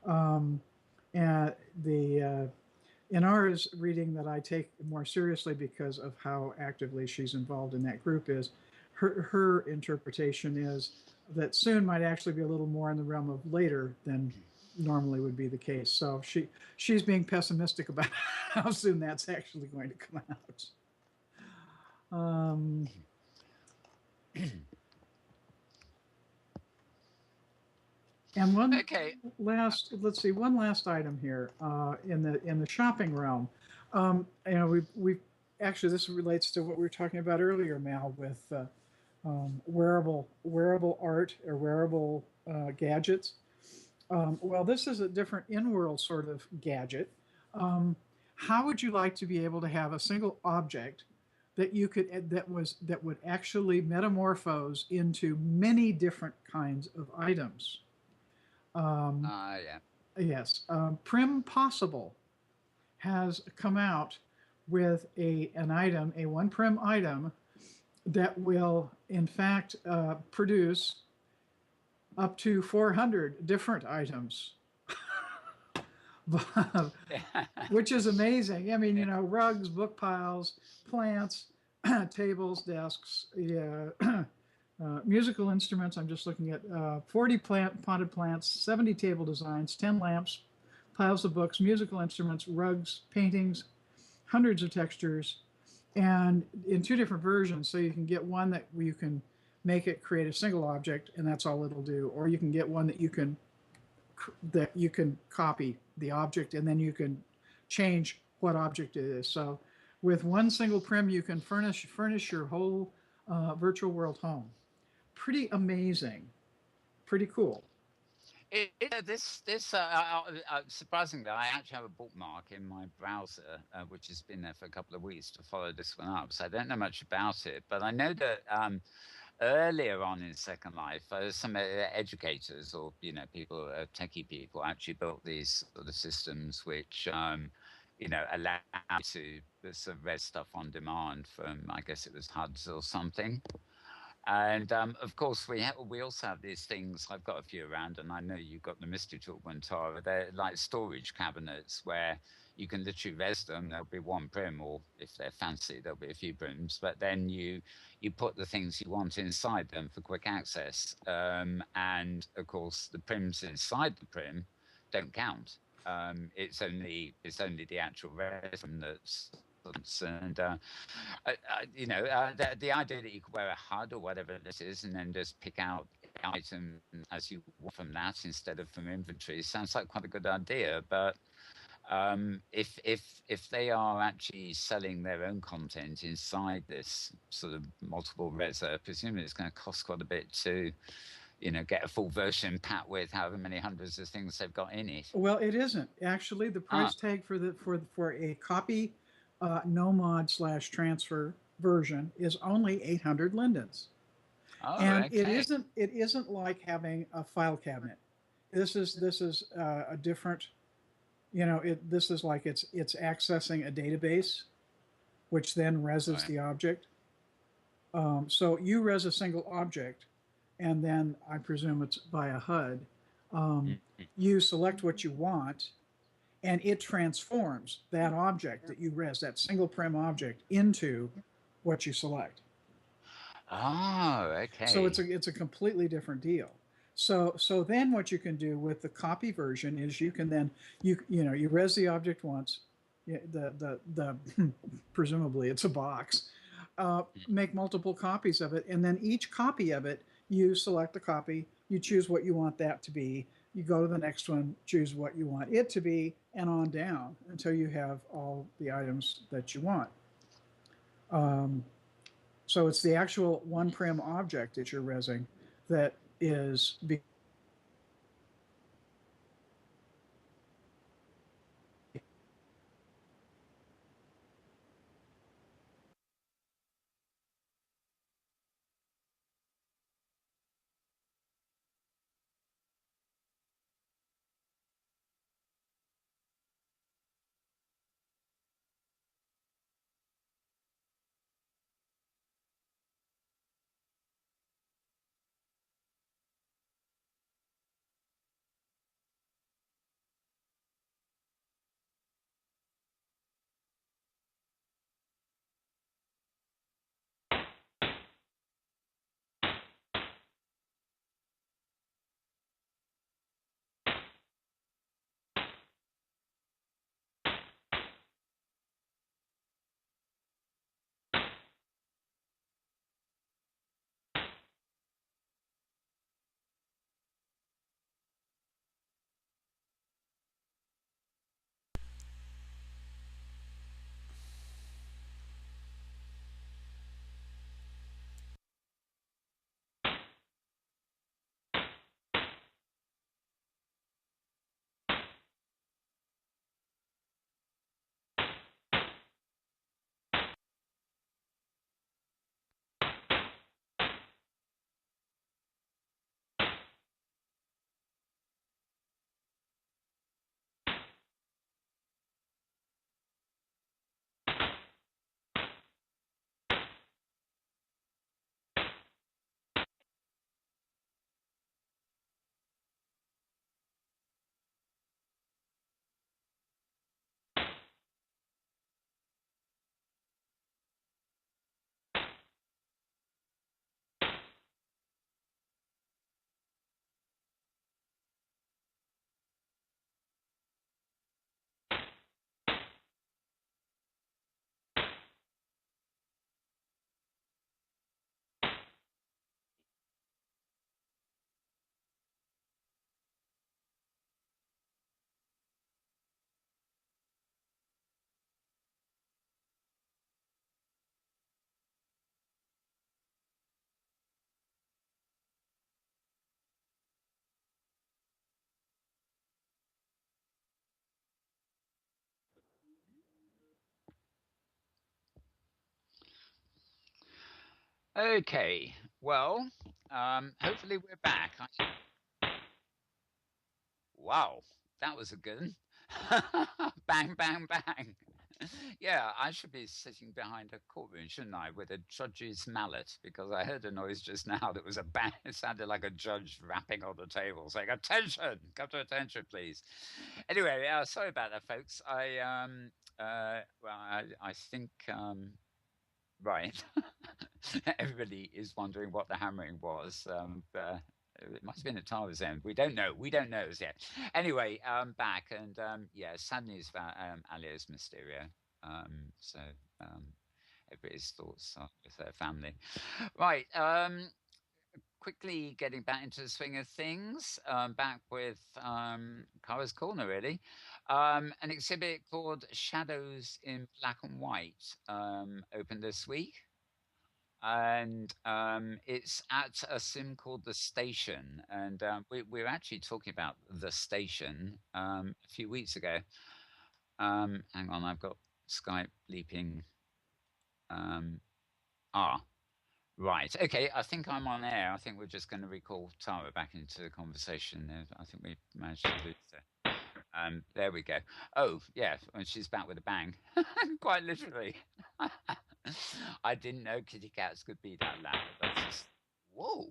And Inara's reading that I take more seriously because of how actively she's involved in that group is her interpretation is that soon might actually be a little more in the realm of later than normally would be the case. So she's being pessimistic about how soon that's actually going to come out. Um, and one Okay. last, let's see, one last item here in the shopping realm. We actually, this relates to what we were talking about earlier, Mal, with wearable art or wearable gadgets. Well, this is a different in-world sort of gadget. Um, how would you like to be able to have a single object that you could that would actually metamorphose into many different kinds of items? Um, Yeah. yes, Prim Possible has come out with an item, a one prim item that will in fact produce up to 400 different items, which is amazing. I mean, Yeah. rugs, book piles, plants, tables, desks, yeah, musical instruments. I'm just looking at 40 potted plants, 70 table designs, 10 lamps, piles of books, musical instruments, rugs, paintings, hundreds of textures, and in two different versions. So you can get one that you can make it create a single object, and that's all it'll do, or you can get one that you can copy the object, and then you can change what object it is. So with one single prim, you can furnish your whole virtual world home. Pretty amazing, pretty cool. Surprisingly, I actually have a bookmark in my browser, which has been there for a couple of weeks to follow this one up. So I don't know much about it, but I know that earlier on in Second Life, some educators or people, techie people, actually built these sort of systems which allow you to sort of read stuff on demand from, I guess it was HUDs or something. And of course, we also have these things. I've got a few around, and I know you've got the Mystery Talk one, Tara. They're like storage cabinets where you can literally res them. There'll be one prim, or if they're fancy, there'll be a few prims. But then you put the things you want inside them for quick access. And of course, the prims inside the prim don't count. It's only the actual res that's concerned. The idea that you could wear a HUD or whatever this is, and then just pick out the item as you want from that instead of from inventory sounds like quite a good idea. But if they are actually selling their own content inside this sort of multiple reza, presumably it's going to cost quite a bit to get a full version pat with however many hundreds of things they've got in it. Well, it isn't actually. The Ah, price tag for a copy, no mod slash transfer version is only 800 lindens. oh, And it okay. isn't like having a file cabinet. This is a different, this is like it's accessing a database, which then reses Right. the object. So you res a single object, and then I presume it's via HUD. Mhm. You select what you want, and it transforms that object that you res, that single prim object, into what you select. Oh, So it's okay. a completely different deal. So then what you can do with the copy version is you can then you res the object once, the presumably it's a box, make multiple copies of it, and then each copy of it you select the copy, you choose what you want that to be, you go to the next one, choose what you want it to be, and on down until you have all the items that you want. Um, so it's the actual one prim object that you're resing that is Okay, well, hopefully we're back. Wow, that was a good one. Bang, bang, bang. Yeah, I should be sitting behind a courtroom, shouldn't I, with a judge's mallet, because I heard a noise just now that was a bang. It sounded like a judge rapping on the table, saying, "Attention, come to attention, please." Anyway, sorry about that, folks. I think right. Everybody is wondering what the hammering was. It must have been at Tara's end. We don't know. We don't know as yet. Anyway, back and yeah, sad news about Alias Mysterio. So um, everybody's thoughts are with their family. Right. Quickly getting back into the swing of things. Back with Kara's Corner, really. An exhibit called Shadows in Black and White opened this week, and it's at a sim called the Station, and we were actually talking about the Station a few weeks ago. Hang on, I've got Skype leaping. Um, ah, right. Okay, I think I'm on air. I think we're just going to recall Tara back into the conversation. I think we managed to do so. There we go. Oh, yeah, and she's back with a bang, quite literally. I didn't know kitty cats could be that loud. That's just whoa.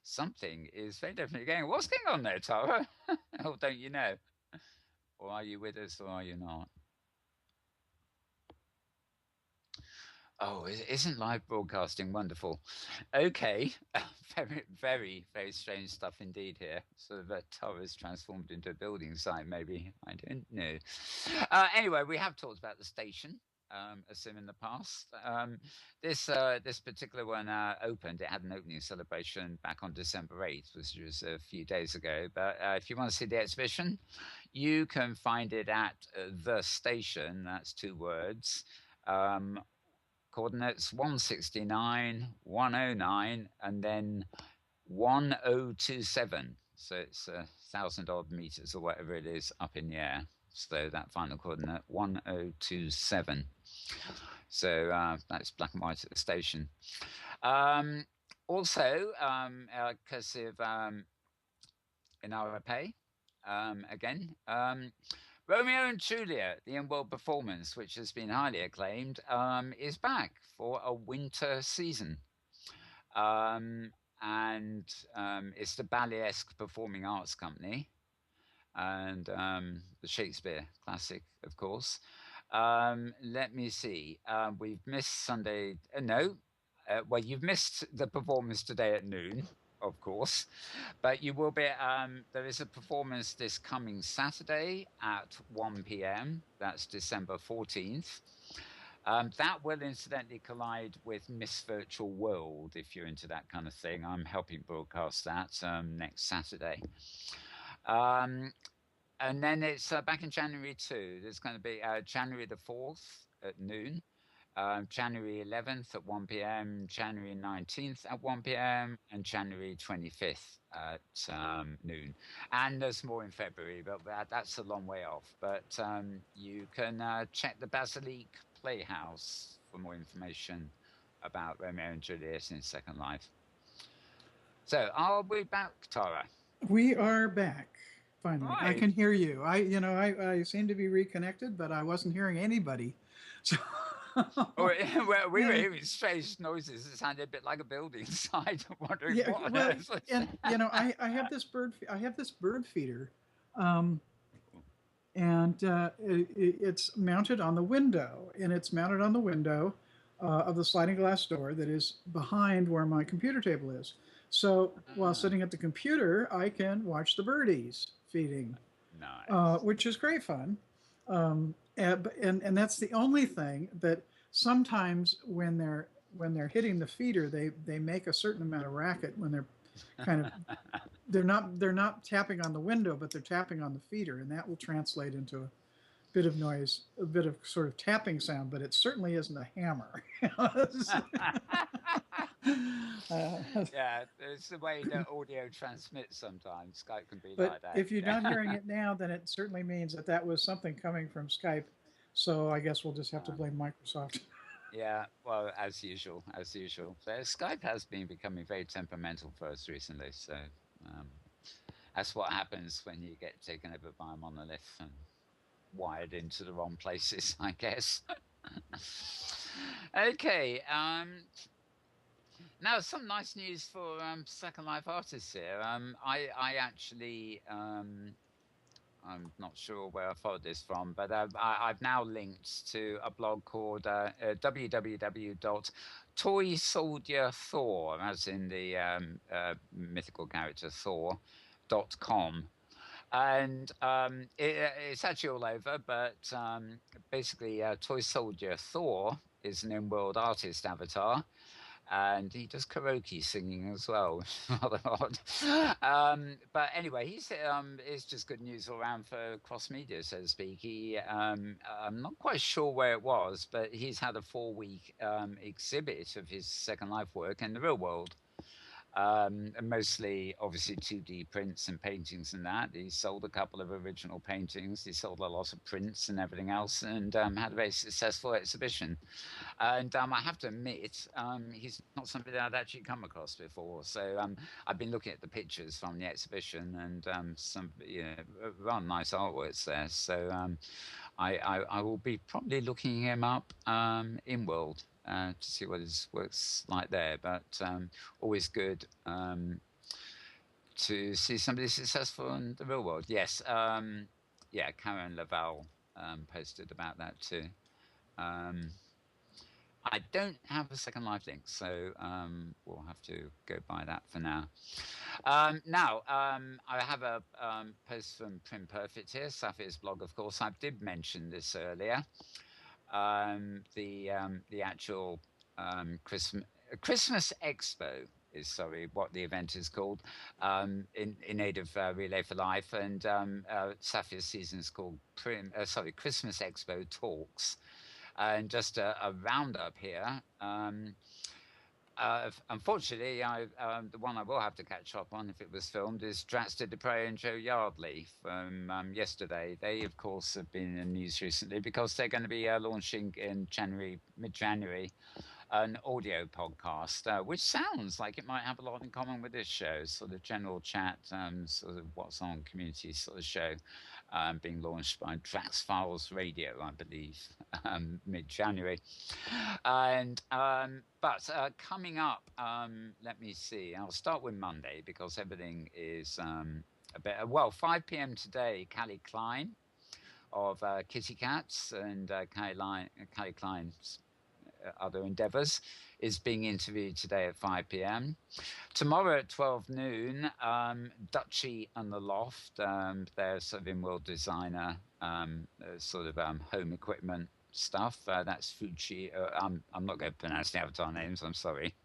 Something is very definitely going. What's going on there, Tara? Oh, don't you know? Or are you with us, or are you not? Oh, isn't live broadcasting wonderful? Okay, very, very, very strange stuff indeed here. Sort of a Tara's transformed into a building site, maybe. I don't know. Anyway, we have talked about the station. A sim in the past. This particular one opened. It had an opening celebration back on December 8th, which was a few days ago. But if you want to see the exhibition, you can find it at the station. That's two words. Um, Coordinates 169, 109, and then 1027. So it's 1,000 odd meters or whatever it is up in the air. So that final coordinate 1027. So that's black and white at the station. Also, because of in our pay, again, Romeo and Juliet, the Inworld performance, which has been highly acclaimed, is back for a winter season. And it's the Ballet-esque Performing Arts Company, and the Shakespeare classic, of course. Let me see. We've missed Sunday. No, well, you've missed the performance today at noon, of course, but you will be. There is a performance this coming Saturday at 1 p.m. That's December 14th. That will incidentally collide with Miss Virtual World if you're into that kind of thing. I'm helping broadcast that next Saturday. And then it's back in January too. There's going to be January the 4th at noon, January 11th at 1 p.m., January 19th at 1 p.m., and January 25th at noon. And there's more in February, but that's a long way off. But you can check the Basilique Playhouse for more information about Romeo and Juliet in Second Life. So are we back, Tara? We are back. Finally, I Right. can hear you. I seem to be reconnected, but I wasn't hearing anybody. So, Oh, well, we were yeah, hearing strange noises. It sounded a bit like a building site. I'm wondering yeah. what on Well, earth was and that. I have this I have this bird feeder, um, and it's mounted on the window, and it's mounted on the window of the sliding glass door that is behind where my computer table is. So while Ah, sitting at the computer, I can watch the birdies feeding, nice. which is great fun. And that's the only thing that sometimes when they're hitting the feeder, they make a certain amount of racket when they're kind of they're not tapping on the window, but they're tapping on the feeder, and that will translate into a bit of noise, a bit of sort of tapping sound, but it certainly isn't a hammer. uh, Yeah, it's the way that audio transmits sometimes. Skype can be but like that. if you're Yeah. not hearing it now, then it certainly means that was something coming from Skype. So I guess we'll just have to blame Microsoft. Yeah, well, as usual, as usual. So Skype has been becoming very temperamental for us recently. So um, that's what happens when you get taken over by a monolith and wired into the wrong places, I guess. Okay. Now some nice news for Second Life artists here. I actually I'm not sure where I followed this from, but I've now linked to a blog called www.toysoldierthor, as in the mythical character Thor.com. And it's actually all over, but basically, Toy Soldier Thor is an in-world artist avatar, and he does karaoke singing as well. Rather odd. But anyway, it's just good news all around for cross media, so to speak. I'm not quite sure where it was, but he's had a 4-week exhibit of his Second Life work in the real world. Mostly, obviously, 2D prints and paintings and that. He sold a couple of original paintings. He sold a lot of prints and everything else, and had a very successful exhibition. And I have to admit, he's not somebody that I'd actually come across before. So I've been looking at the pictures from the exhibition, and some rather nice artworks there. So I will be probably looking him up in World. To see what his work's like there, but always good to see somebody successful in the real world. Yes, yeah, Karen Laval posted about that too. Um, I don't have a Second Life link, so we'll have to go by that for now. I have a post from Prim Perfect here, Safia's blog, of course. I did mention this earlier. The actual Christmas Expo is what the event is called in aid of Relay for Life, and Safia's season is called Christmas Expo Talks. And just a roundup here. Unfortunately, the one I will have to catch up on if it was filmed is Dratstead de Prey and Joe Yardley from yesterday. They, of course, have been in the news recently because they're going to be launching in mid-January, an audio podcast, which sounds like it might have a lot in common with this show, sort of general chat, sort of what's on community sort of show, being launched by Drax Files Radio, I believe, mid-January. And but coming up, let me see. I'll start with Monday because everything is a bit 5 p.m. today. Callie Klein of Kitty Cats and Callie Klein's other endeavours is being interviewed today at 5 p.m. Tomorrow at 12 noon, Dutchy and the Loft, their sort of in-world designer, home equipment stuff. That's Fuji. I'm not going to pronounce the avatar names. I'm sorry.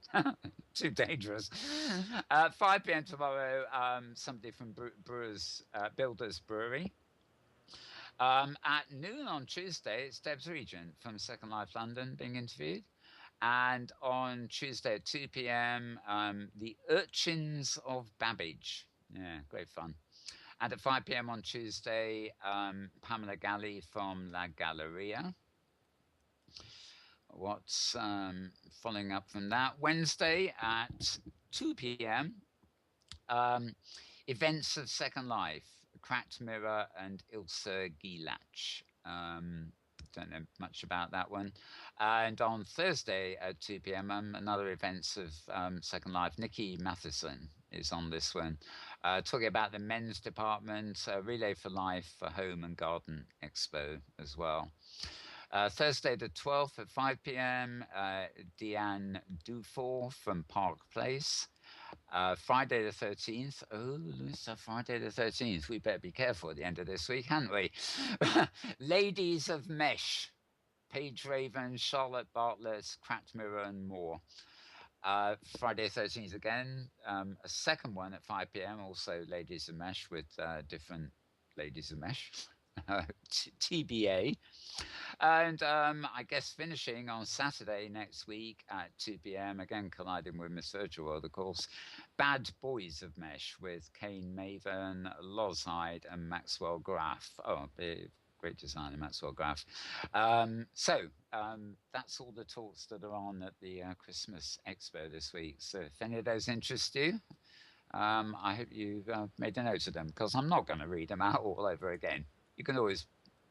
Too dangerous. 5 p.m. tomorrow, somebody from Builders Brewery. At noon on Tuesday, it's Debs Regent from Second Life London being interviewed. And on Tuesday at 2 p.m., the Urchins of Babbage. Yeah, great fun. And at 5 p.m. on Tuesday, Pamela Galli from La Galleria. What's following up from that? Wednesday at 2 p.m., Events of Second Life, Cracked Mirror and Ilse Gilach. Don't know much about that one. And on Thursday at 2 p.m., another Events of Second Life, Nikki Matheson is on this one, talking about the men's department, Relay for Life for Home and Garden Expo as well. Thursday the 12th at 5 p.m., Deanne Dufour from Park Place. Friday the 13th. Oh, it's Friday the 13th. We better be careful at the end of this week, hadn't we? Ladies of Mesh. Paige Raven, Charlotte Bartlett, Cracked Mirror, and more. Friday 13th again. A second one at 5 p.m. Also Ladies of Mesh with different Ladies of Mesh. TBA. And I guess finishing on Saturday next week at 2 p.m., again colliding with Miss Virtual World, of course, Bad Boys of Mesh with Kane Maven, Lozhide, and Maxwell Graff. Oh, great design in Maxwell Graph. That's all the talks that are on at the Christmas Expo this week. So if any of those interest you, I hope you've made a note of them, because I'm not going to read them out all over again. You can always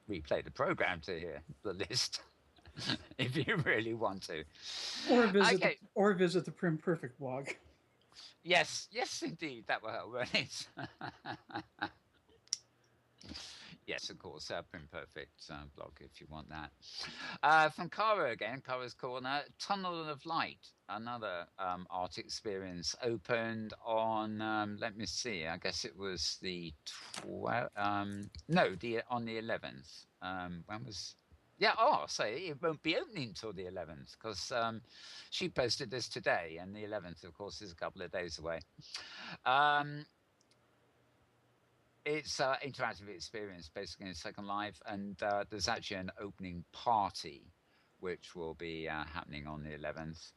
replay the program to hear the list if you really want to. Okay. Or visit the Prim Perfect blog. Yes, yes, indeed, that will help. Right? Yes, of course, Imperfect blog if you want that. From Cara again, Cara's Corner, Tunnel of Light, another art experience opened on, let me see, I guess it was the 12th, no, on the 11th. When was, yeah, it won't be opening until the 11th, because she posted this today, and the 11th, of course, is a couple of days away. It's an interactive experience, basically in Second Life, and there's actually an opening party, which will be happening on the 11th.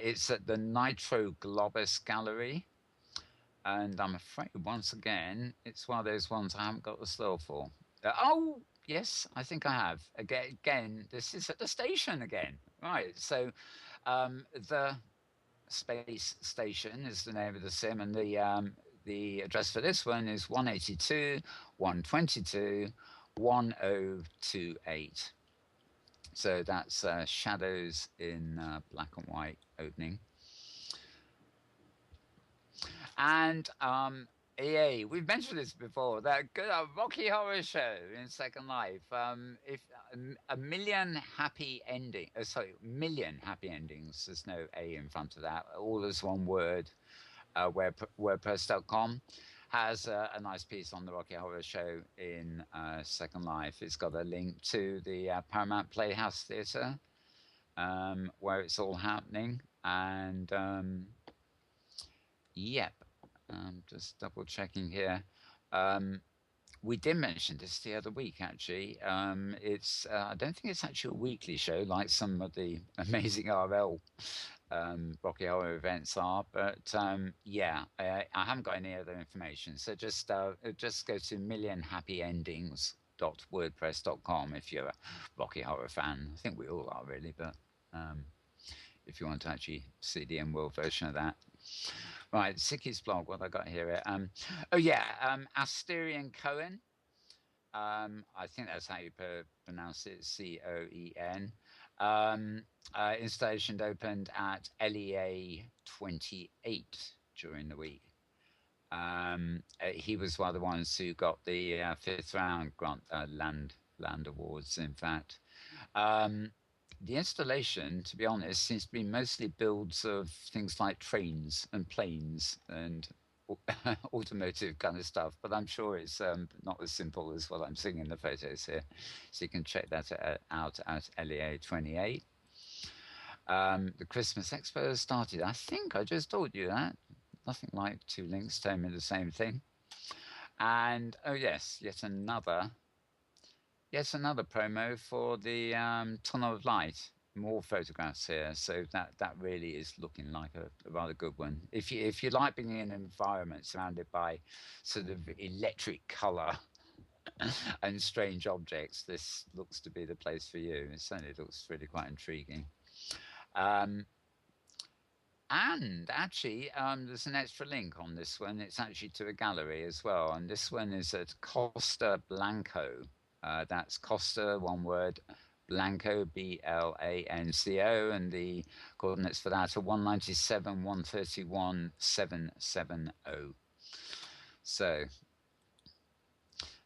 It's at the Nitro Globus Gallery, and I'm afraid, once again, it's one of those ones I haven't got the slow for. Oh, yes, I think I have. Again, this is at the station again. Right, so the Space Station is the name of the sim, and the address for this one is 182 122 1028. So that's Shadows in Black and White opening. And EA, we've mentioned this before, that good Rocky Horror Show in Second Life. If a million happy ending, million happy endings, there's no A in front of that, all as one word, WordPress.com has a nice piece on the Rocky Horror Show in Second Life. It's got a link to the Paramount Playhouse Theatre, where it's all happening. And yep, just double checking here. We did mention this the other week, actually. It's I don't think it's actually a weekly show like some of the amazing RL Rocky Horror events are, but yeah, I haven't got any other information. So just go to millionhappyendings.wordpress.com if you're a Rocky Horror fan. I think we all are, really, but if you want to actually see the Inworld version of that. Right, Sicky's blog, what I got here. Asterian Cohen. I think that's how you pronounce it, Coen. Installation opened at LEA 28 during the week. He was one of the ones who got the fifth round grant land awards, in fact. The installation, to be honest, seems to be mostly builds of things like trains and planes and automotive kind of stuff, but I'm sure it's not as simple as what I'm seeing in the photos here. So you can check that out at LEA 28. The Christmas Expo started. I think I just told you that. Nothing like two links telling me the same thing. And oh yes, yet another promo for the Tunnel of Light. More photographs here, so that really is looking like a rather good one. If you like being in an environment surrounded by sort of electric color and strange objects, this looks to be the place for you. It certainly looks really quite intriguing. And actually, there's an extra link on this one. It's actually to a gallery as well, and this one is at Costa Blanco. That's Costa, one word, Blanco, Blanco, and the coordinates for that are 197, 131, 770. So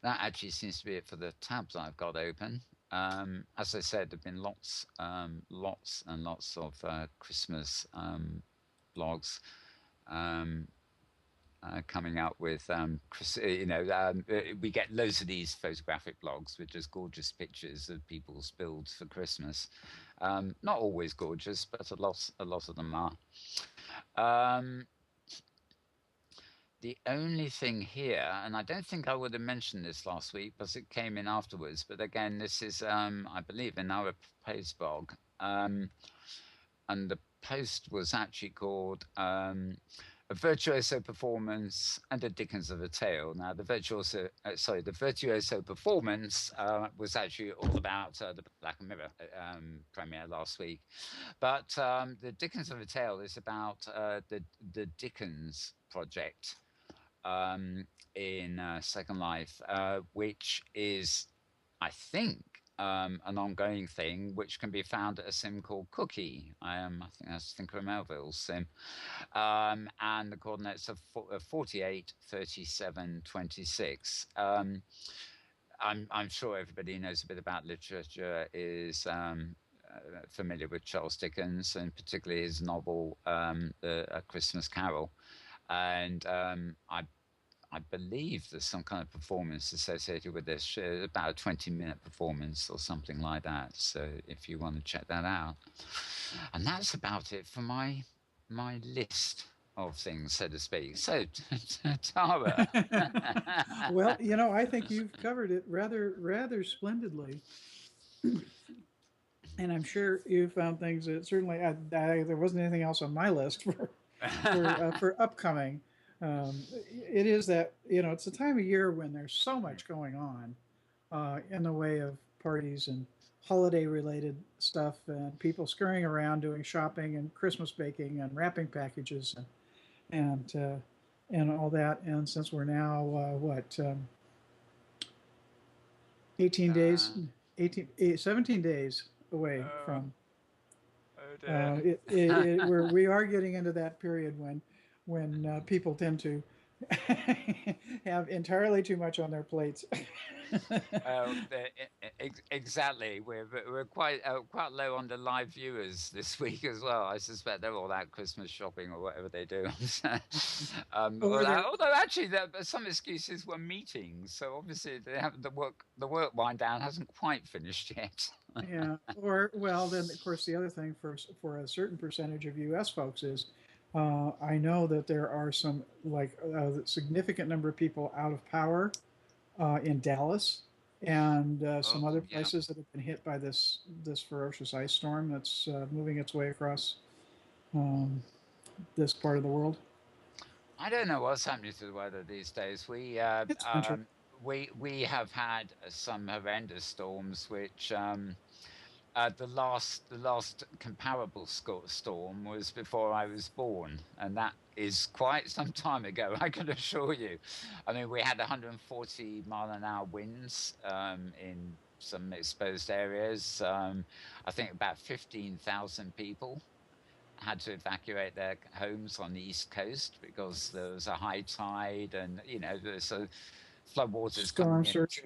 that actually seems to be it for the tabs I've got open. As I said, there've been lots and lots of Christmas blogs coming out with we get loads of these photographic blogs with just gorgeous pictures of people's builds for Christmas. Not always gorgeous, but a lot of them are. The only thing here, and I don't think I would have mentioned this last week because it came in afterwards, but again, this is I believe in our post blog, and the post was actually called a virtuoso performance and a Dickens of a tale. Now, the virtuoso performance was actually all about the Black and Mirror premiere last week, but the Dickens of a tale is about the Dickens project in Second Life, which is, I think, an ongoing thing, which can be found at a sim called Cookie. I think that's Thinker Melville's sim, and the coordinates are 48, 37, 26. I'm sure everybody knows a bit about literature, is familiar with Charles Dickens, and particularly his novel, A Christmas Carol. And I believe there's some kind of performance associated with this, about a 20-minute performance or something like that. So if you want to check that out. And that's about it for my list of things, so to speak. So, Tara. Well, I think you've covered it rather splendidly, and I'm sure you found things that certainly there wasn't anything else on my list for upcoming. It is that it's a time of year when there's so much going on in the way of parties and holiday related stuff, and people scurrying around doing shopping and Christmas baking and wrapping packages and all that. And since we're now 18 days, 17 days away from we are getting into that period when people tend to have entirely too much on their plates. Exactly. We're quite low on the live viewers this week as well. I suspect they're all out Christmas shopping or whatever they do. Although actually, some excuses were meetings, so obviously they have the work wind down hasn't quite finished yet. Yeah. Or well, then of course the other thing for a certain percentage of U.S. folks is. I know that there are some a significant number of people out of power in Dallas and some other places that have been hit by this ferocious ice storm that's moving its way across this part of the world. I don't know what's happening to the weather these days. It's winter. We have had some horrendous storms, which the last comparable storm was before I was born, and that is quite some time ago, I can assure you. I mean, we had 140-mile-an-hour winds in some exposed areas. I think about 15,000 people had to evacuate their homes on the East Coast because there was a high tide, and there's a floodwaters Storm coming in. surge.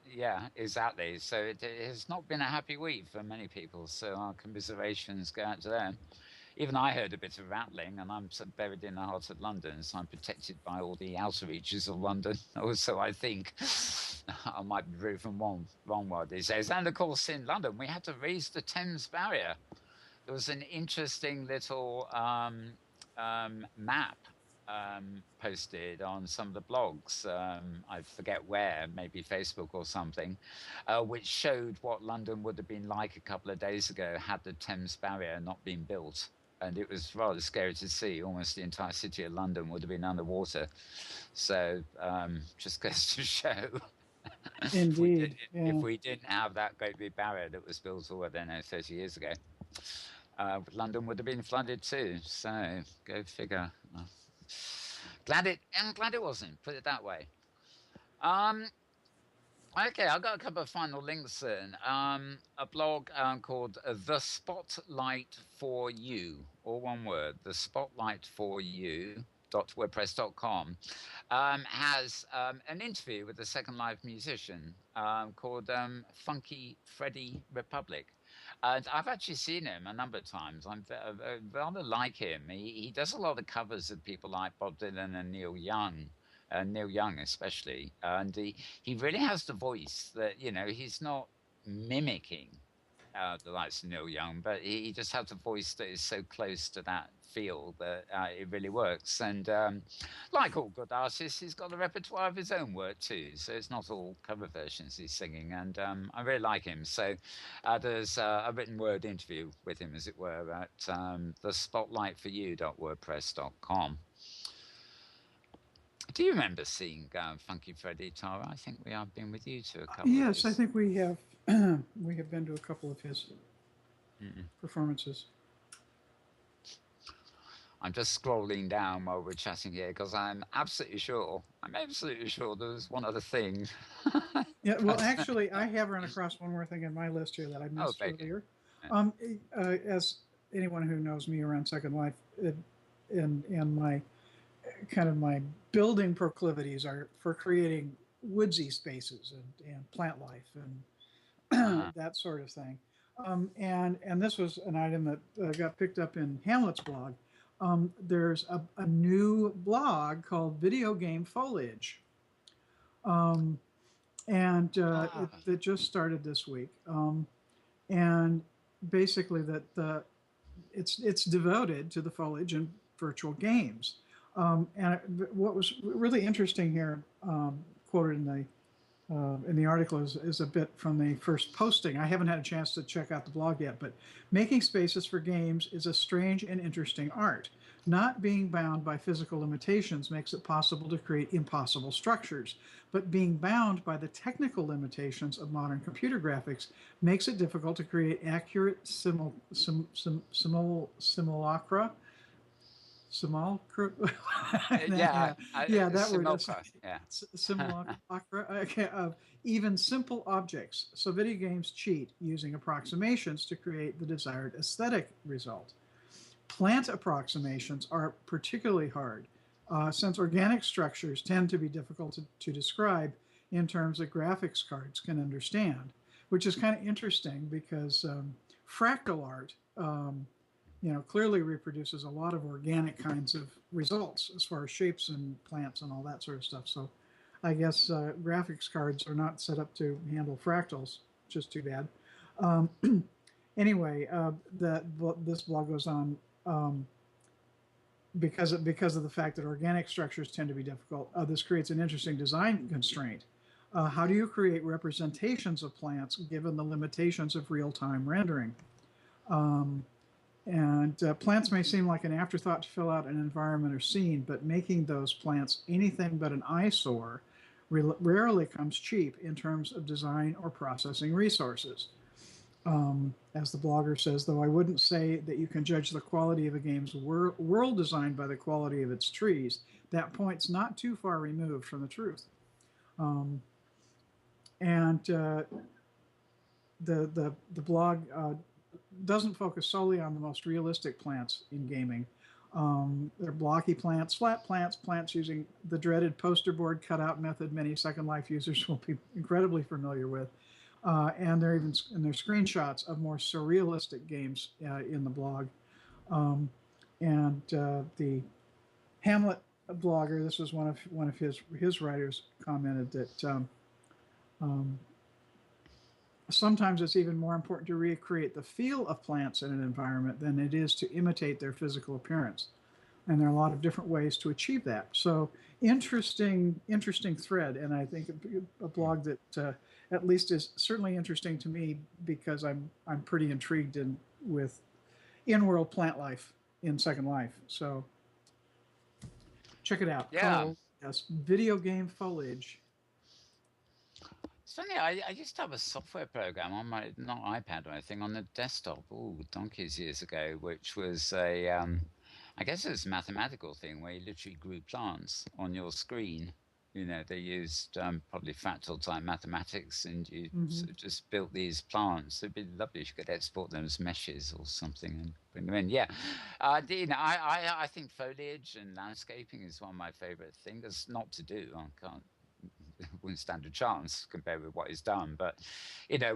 Yeah, exactly. So it has not been a happy week for many people. So our commiserations go out to them. Even I heard a bit of rattling, and I'm sort of buried in the heart of London, so I'm protected by all the outer reaches of London. Also, I think I might be proven wrong word these days. And of course, in London, we had to raise the Thames barrier. There was an interesting little map posted on some of the blogs. I forget where, maybe Facebook or something, which showed what London would have been like a couple of days ago had the Thames barrier not been built. And it was rather scary to see. Almost the entire city of London would have been underwater. So just goes to show. Indeed. If we didn't have that great big barrier that was built, I don't know, 30 years ago, London would have been flooded too. So go figure. Glad it wasn't. Put it that way. Okay, I've got a couple of final links in. A blog called The Spotlight for You, all one word. The Spotlight for You. .wordpress.com has an interview with a Second Life musician called Funky Freddie Republic. And I've actually seen him a number of times. I rather like him. He does a lot of covers of people like Bob Dylan and Neil Young especially. And he really has the voice that, he's not mimicking the likes of Neil Young, but he just has a voice that is so close to that feel that it really works. And like all good artists, he's got a repertoire of his own work too, so it's not all cover versions he's singing, and I really like him. So there's a written word interview with him, as it were, at thespotlightforyou.wordpress.com. Do you remember seeing Funky Freddy, Tara? I think we have been with you to a couple of Yes, I his. think we have we have been to a couple of his Mm-mm. performances. I'm just scrolling down while we're chatting here because I'm absolutely sure there was one other thing. Yeah, well, But actually, I have run across one more thing in my list here that I oh, missed very good. earlier. Yeah. As anyone who knows me around Second Life, in my kind of my building proclivities are for creating woodsy spaces and plant life and Uh-huh. that sort of thing. And this was an item that got picked up in Hamlet's blog. There's a new blog called Video Game Foliage. Um, and Ah, it just started this week. And basically, it's devoted to the foliage and virtual games. And what was really interesting here, quoted in the article, is a bit from the first posting. I haven't had a chance to check out the blog yet, but making spaces for games is a strange and interesting art. Not being bound by physical limitations makes it possible to create impossible structures, but being bound by the technical limitations of modern computer graphics makes it difficult to create accurate simulacra. Simulacra? yeah, Yeah, yeah, that word is Simulcra. Yeah. simulacra, okay, of even simple objects. So video games cheat using approximations to create the desired aesthetic result. Plant approximations are particularly hard, since organic structures tend to be difficult to describe in terms that graphics cards can understand, which is kind of interesting because fractal art, clearly reproduces a lot of organic kinds of results as far as shapes and plants and all that sort of stuff. So I guess graphics cards are not set up to handle fractals, which is too bad. Um, anyway, this blog goes on, because of the fact that organic structures tend to be difficult. This creates an interesting design constraint. How do you create representations of plants given the limitations of real-time rendering? Um, and plants may seem like an afterthought to fill out an environment or scene, but making those plants anything but an eyesore rarely comes cheap in terms of design or processing resources. As the blogger says, though, I wouldn't say that you can judge the quality of a game's world design by the quality of its trees. That point's not too far removed from the truth. Um, and the blog doesn't focus solely on the most realistic plants in gaming. They're blocky plants, flat plants, plants using the dreaded poster board cutout method many Second Life users will be incredibly familiar with. And there's screenshots of more surrealistic games in the blog. And the Hamlet blogger, this was one of his writers, commented that um, sometimes it's even more important to recreate the feel of plants in an environment than it is to imitate their physical appearance. And there are a lot of different ways to achieve that. So interesting thread, and I think a blog that at least is certainly interesting to me because I'm pretty intrigued with in-world plant life in Second Life. So check it out. Yeah. Called, yes, Video Game Foliage. It's funny, I used to have a software program on my, not iPad or anything, on the desktop, oh, donkeys years ago, which was I guess it's a mathematical thing where you literally grew plants on your screen. They used probably fractal type mathematics and you Mm-hmm. sort of just built these plants. It'd be lovely if you could export them as meshes or something and bring them in. Yeah. I think foliage and landscaping is one of my favorite things. Not to do. I can't wouldn't stand a chance compared with what is done. But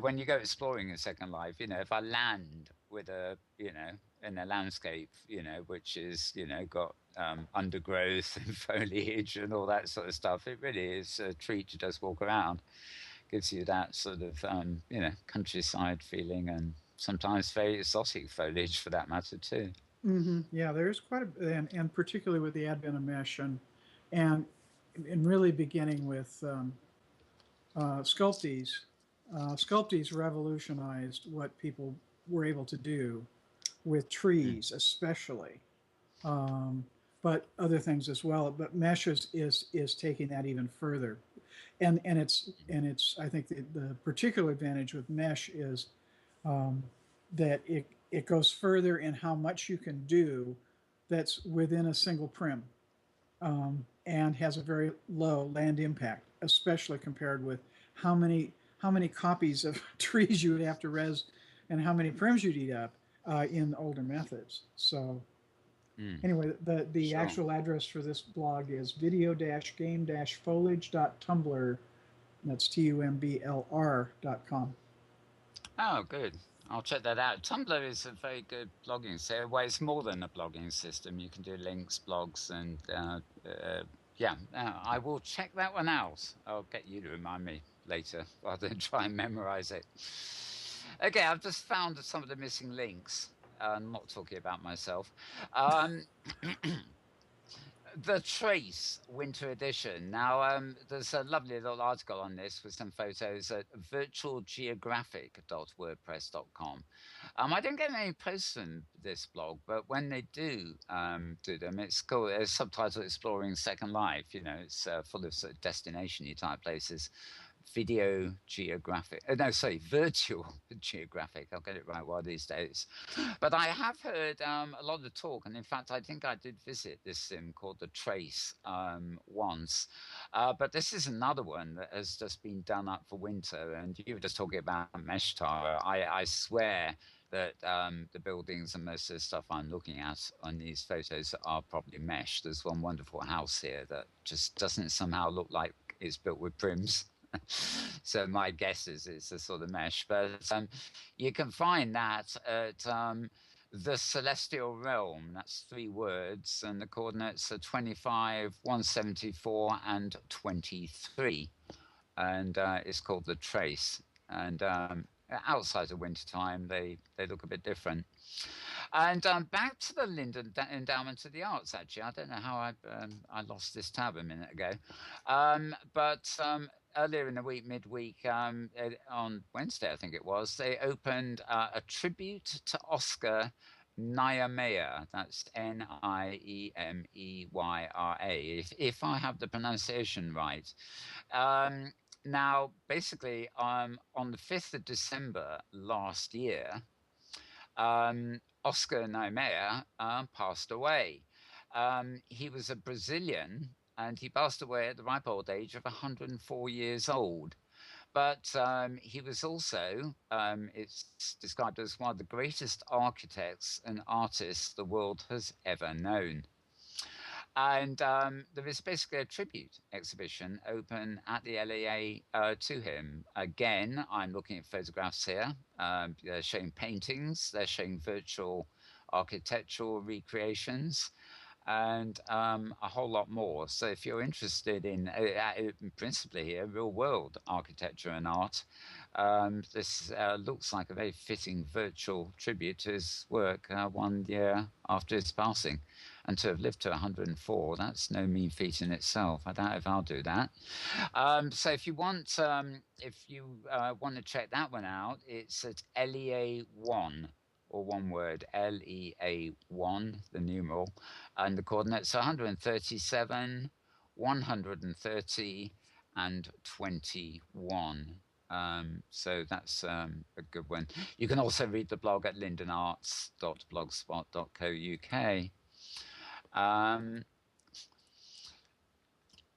when you go exploring a Second Life, if I land with in a landscape, which is got undergrowth and foliage and all that sort of stuff, it really is a treat to just walk around. Gives you that sort of countryside feeling and sometimes very exotic foliage for that matter too. Mm-hmm. Yeah, there's quite a, and particularly with the advent of mesh and and really beginning with Sculpties. Sculpties revolutionized what people were able to do with trees, especially. Um, but other things as well. But mesh is taking that even further, and it's I think the particular advantage with mesh is um, that it goes further in how much you can do that's within a single prim, and has a very low land impact, especially compared with how many copies of trees you would have to res and how many prims you'd eat up in older methods. So Mm, anyway, the sure. actual address for this blog is video-game-foliage.tumblr. That's tumblr.com. Oh, good. I'll check that out. Tumblr is a very good blogging. So, well, it's more than a blogging system. You can do links, blogs, and yeah, I will check that one out. I'll get you to remind me later rather than try and memorize it. Okay, I've just found some of the missing links. I'm not talking about myself. Um, The Trace Winter Edition. Now, there's a lovely little article on this with some photos at virtualgeographic.wordpress.com. I didn't get any posts from this blog, but when they do them, it's cool. It's subtitled "Exploring Second Life." You know, it's full of sort of destination-y type places. Video geographic. No, sorry, virtual geographic. I'll get it right one of these days. But I have heard a lot of talk, and in fact, I think I did visit this sim called the Trace once. But this is another one that has just been done up for winter. And you were just talking about mesh tower. I swear that the buildings and most of the stuff I'm looking at on these photos are probably mesh. There's one wonderful house here that just doesn't somehow look like it's built with prims. So my guess is it's a sort of mesh, but you can find that at the Celestial Realm. That's 3 words, and the coordinates are 25, 174, and 23. And it's called the Trace. And outside of wintertime, they look a bit different. And back to the Linden Endowment of the Arts. Actually, I don't know how I lost this tab a minute ago, but earlier in the week, midweek, on Wednesday, I think it was, they opened a tribute to Oscar Niemeyer. That's Niemeyra. If I have the pronunciation right. Now, basically, on the 5th of December last year, Oscar Niemeyer passed away. He was a Brazilian, and he passed away at the ripe old age of 104 years old. But he was also, it's described as one of the greatest architects and artists the world has ever known. And there is basically a tribute exhibition open at the LEA to him. Again, I'm looking at photographs here. They're showing paintings, they're showing virtual architectural recreations, and a whole lot more. So if you're interested in principally here, real world architecture and art, this looks like a very fitting virtual tribute to his work 1 year after his passing. And to have lived to 104, that's no mean feat in itself. I doubt if I'll do that. So if you want to check that one out, it's at LEA1, or one word, LEA1, the numeral, and the coordinates are 137, 130, and 21. So that's a good one. You can also read the blog at lindenarts.blogspot.co.uk.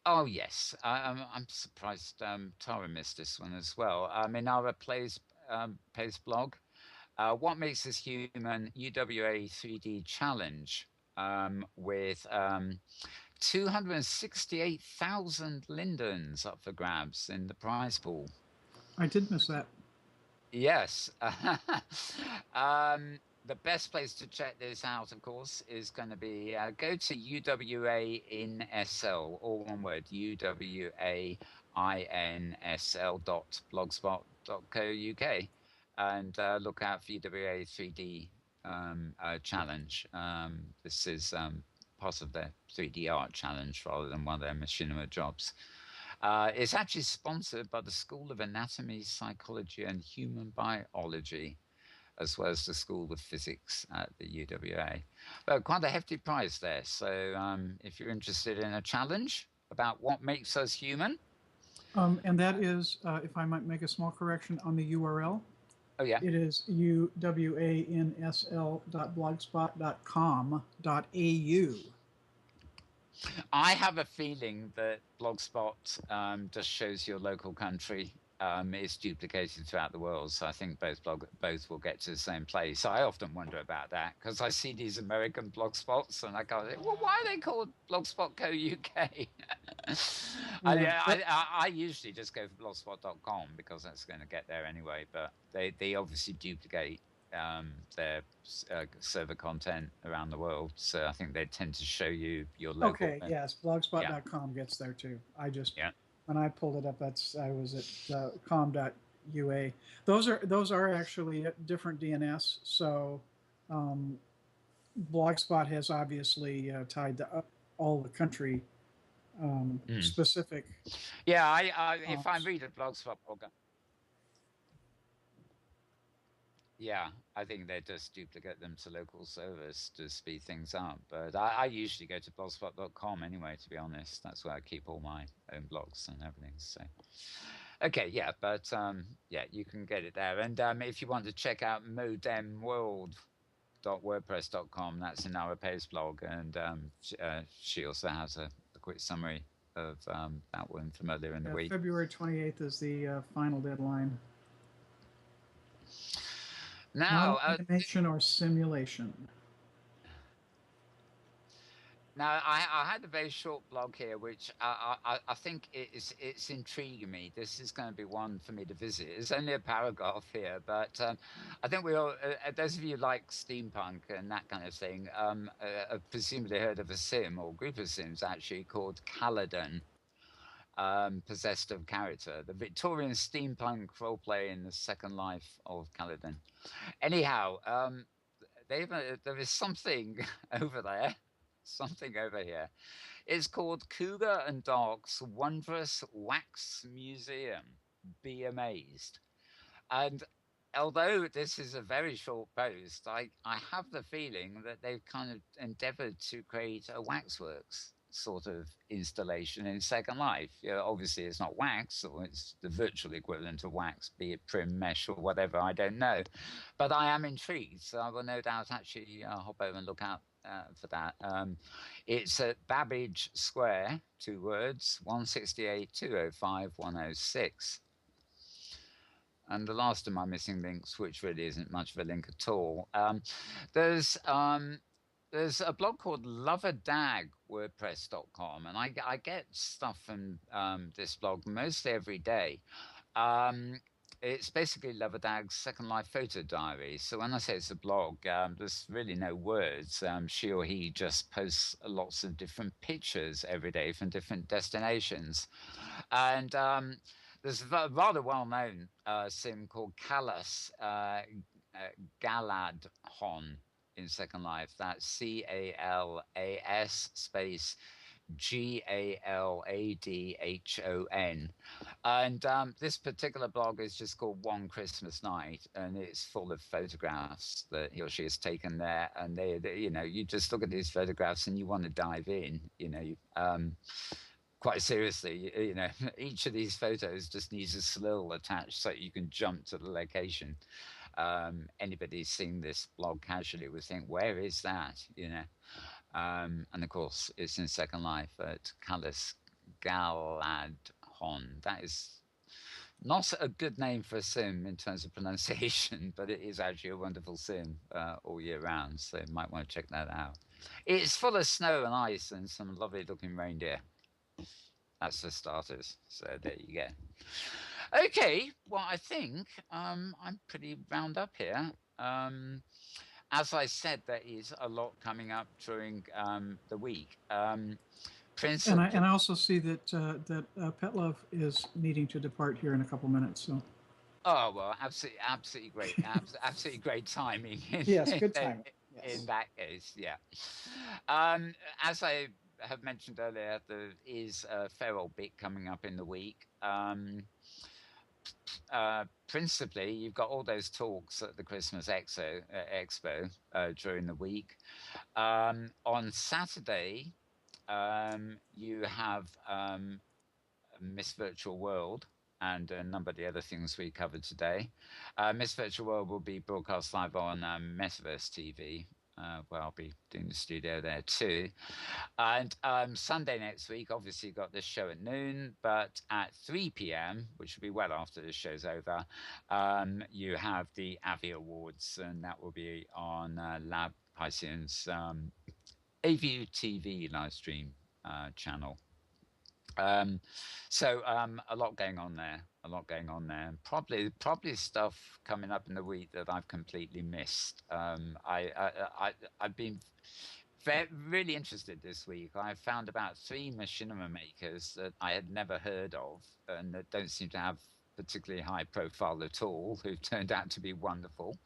Oh yes, I'm surprised Tara missed this one as well. Inara plays blog. What makes us human? UWA 3D challenge with 268,000 lindens up for grabs in the prize pool. I did miss that. Yes. The best place to check this out, of course, is going to be go to UWA in SL, all one word, UWAINSL.blogspot.co.uk, and look out for UWA 3D challenge. This is part of their 3D art challenge rather than one of their machinima jobs. It's actually sponsored by the School of Anatomy, Psychology, and Human Biology. as well as the School of Physics at the UWA. But quite a hefty prize there. So if you're interested in a challenge about what makes us human, And that is, if I might make a small correction on the URL, oh yeah, it is uwansl.blogspot.com.au. I have a feeling that Blogspot just shows your local country. Is duplicated throughout the world, so I think both will get to the same place. I often wonder about that because I see these American blog spots and I go, well, why are they called Blogspot Co UK? Yeah, I usually just go for blogspot.com because that's going to get there anyway. But they obviously duplicate their server content around the world, so I think they tend to show you your local. okay, yes, Yeah, blogspot.com gets there too. I just, yeah. when I pulled it up, I was at com.ua. Those are actually different DNS. So um, Blogspot has obviously tied to all the country Mm. specific Yeah, if I comps. read a blogspot blog, yeah, I think they just duplicate them to local servers to speed things up. But I usually go to blogspot.com anyway, to be honest. That's where I keep all my own blogs and everything. So, okay, yeah, but yeah, you can get it there. And if you want to check out modemworld.wordpress.com, that's an Arapace blog. And she also has a quick summary of that one from earlier in the week. February 28th is the final deadline. Now, Model animation or simulation. Now, I had a very short blog here, which I think it's intriguing me. This is going to be one for me to visit. It's only a paragraph here, but I think we all, those of you like steampunk and that kind of thing, have presumably heard of a sim or group of sims actually called Caledon, possessed of character, the Victorian steampunk roleplay in the second life of Caledon. Anyhow, there is something over there, something over here. It's called Cougar and Dark's Wondrous Wax Museum. Be amazed. And although this is a very short post, I have the feeling that they've kind of endeavored to create a waxworks sort of installation in Second Life. You know, obviously, it's not wax, or it's the virtual equivalent of wax, be it prim, mesh, or whatever, I don't know. But I am intrigued, so I will no doubt actually hop over and look out for that. It's at Babbage Square, 2 words, 168 205 106. And the last of my missing links, which really isn't much of a link at all. There's a blog called loverdagwordpress.com, and I get stuff from this blog mostly every day. It's basically Loverdag's Second Life photo diary. So when I say it's a blog, there's really no words. She or he just posts lots of different pictures every day from different destinations. And there's a rather well-known sim called Galadhon in Second Life. That's CALAS space GALADHON. And this particular blog is just called One Christmas Night, and it's full of photographs that he or she has taken there. And you know, you just look at these photographs and you want to dive in, you know. Quite seriously, you know, each of these photos just needs a slill attached so you can jump to the location. Anybody seeing this blog casually would think, where is that? You know, and of course, it's in Second Life at Callis Galadhon. That is not a good name for a sim in terms of pronunciation, but it is actually a wonderful sim all year round. So you might want to check that out. It's full of snow and ice and some lovely looking reindeer. That's for starters. So there you go. Okay, well, I think I'm pretty round up here. As I said, there is a lot coming up during the week. Prince And of I also see that Petlov is needing to depart here in a couple minutes. So Oh well, absolutely great, absolutely great timing yes, good timing. in Yes. that case. Yeah. As I have mentioned earlier, there is a fair old bit coming up in the week. principally, you've got all those talks at the Christmas Expo during the week. On Saturday, you have Miss Virtual World and a number of the other things we covered today. Miss Virtual World will be broadcast live on Metaverse TV. Where I'll be doing the studio there too. And Sunday next week, obviously, you've got this show at noon, but at 3 p.m., which will be well after the show's over, you have the Avi Awards, and that will be on Lab Piscean's AVU TV live stream channel. A lot going on there. A lot going on there. And probably stuff coming up in the week that I've completely missed. I've been really interested this week. I found about 3 machinima makers that I had never heard of and that don't seem to have particularly high profile at all, who've turned out to be wonderful.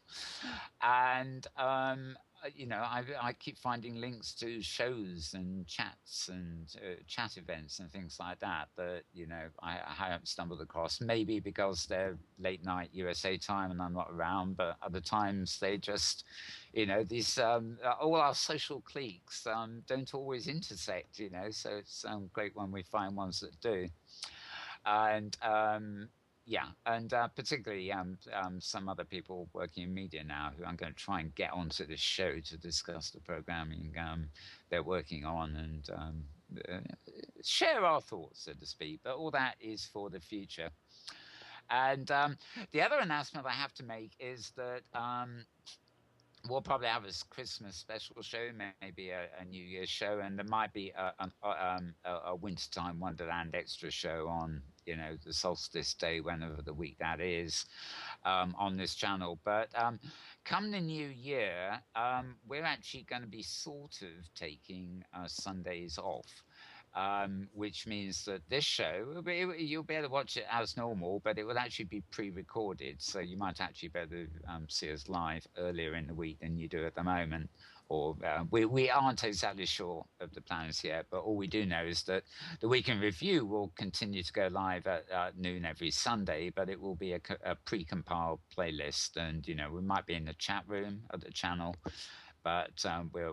And I keep finding links to shows and chats and chat events and things like that I haven't stumbled across. Maybe because they're late night USA time and I'm not around, but other times they just, these all our social cliques don't always intersect. So it's great when we find ones that do. And particularly some other people working in media now who I'm going to try and get onto this show to discuss the programming they're working on and share our thoughts, so to speak. But all that is for the future. And the other announcement I have to make is that we'll probably have a Christmas special show, maybe a New Year's show, and there might be a Wintertime Wonderland extra show on, the solstice day, whenever the week that is, on this channel. But come the new year, we're actually going to be sort of taking Sundays off. Which means that this show, you'll be able to watch it as normal, but it will actually be pre-recorded. So you might actually be able to see us live earlier in the week than you do at the moment. Or we aren't exactly sure of the plans yet, but all we do know is that the Week in Review will continue to go live at noon every Sunday, but it will be a pre-compiled playlist. And, we might be in the chat room of the channel, but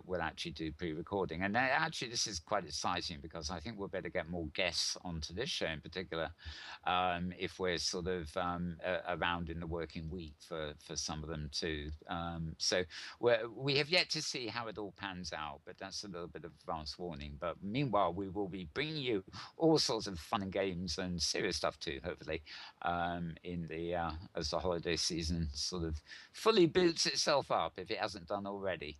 we'll actually do pre-recording. And actually, this is quite exciting because I think we'll better get more guests onto this show in particular if we're sort of around in the working week for some of them too. So we have yet to see how it all pans out, but that's a little bit of advance warning. But meanwhile, we will be bringing you all sorts of fun and games and serious stuff too, hopefully, in the as the holiday season sort of fully boots itself up, if it hasn't done already.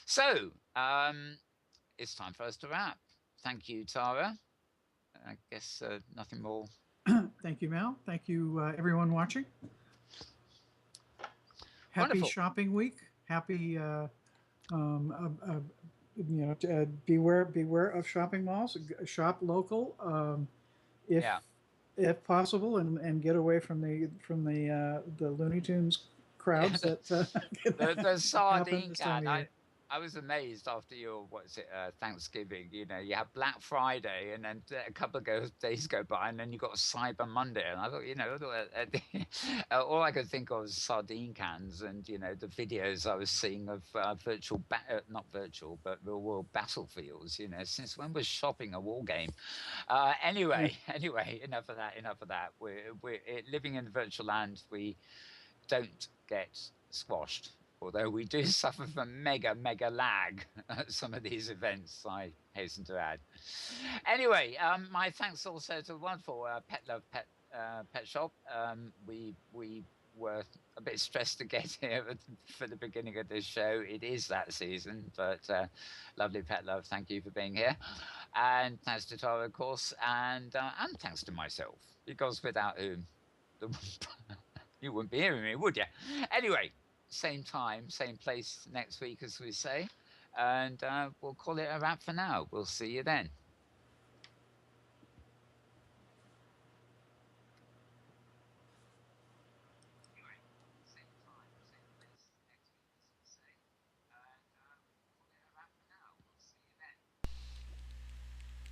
So it's time for us to wrap. Thank you, Tara. I guess nothing more. Thank you, Mel. Thank you, everyone watching. Happy Wonderful. shopping week. Happy, beware of shopping malls. Shop local, if possible, and get away from the Looney Tunes crowds that the sardine can. I was amazed after your Thanksgiving. You have Black Friday, and then a couple of days go by, and then you got Cyber Monday, and I thought, all I could think of was sardine cans, and the videos I was seeing of not virtual, but real world battlefields. Since when was shopping a war game? Anyway, enough of that. We're living in the virtual land. We don't get squashed. Although we do suffer from mega lag at some of these events, I hasten to add. Anyway, my thanks also to the wonderful Pet Love Pet Shop. We were a bit stressed to get here for the beginning of this show. It is that season, but lovely Pet Love, thank you for being here. And thanks to Tara, of course, and thanks to myself, because without whom you wouldn't be hearing me, would you? Anyway, same time, same place next week, as we say. And we'll call it a wrap for now. We'll see you then.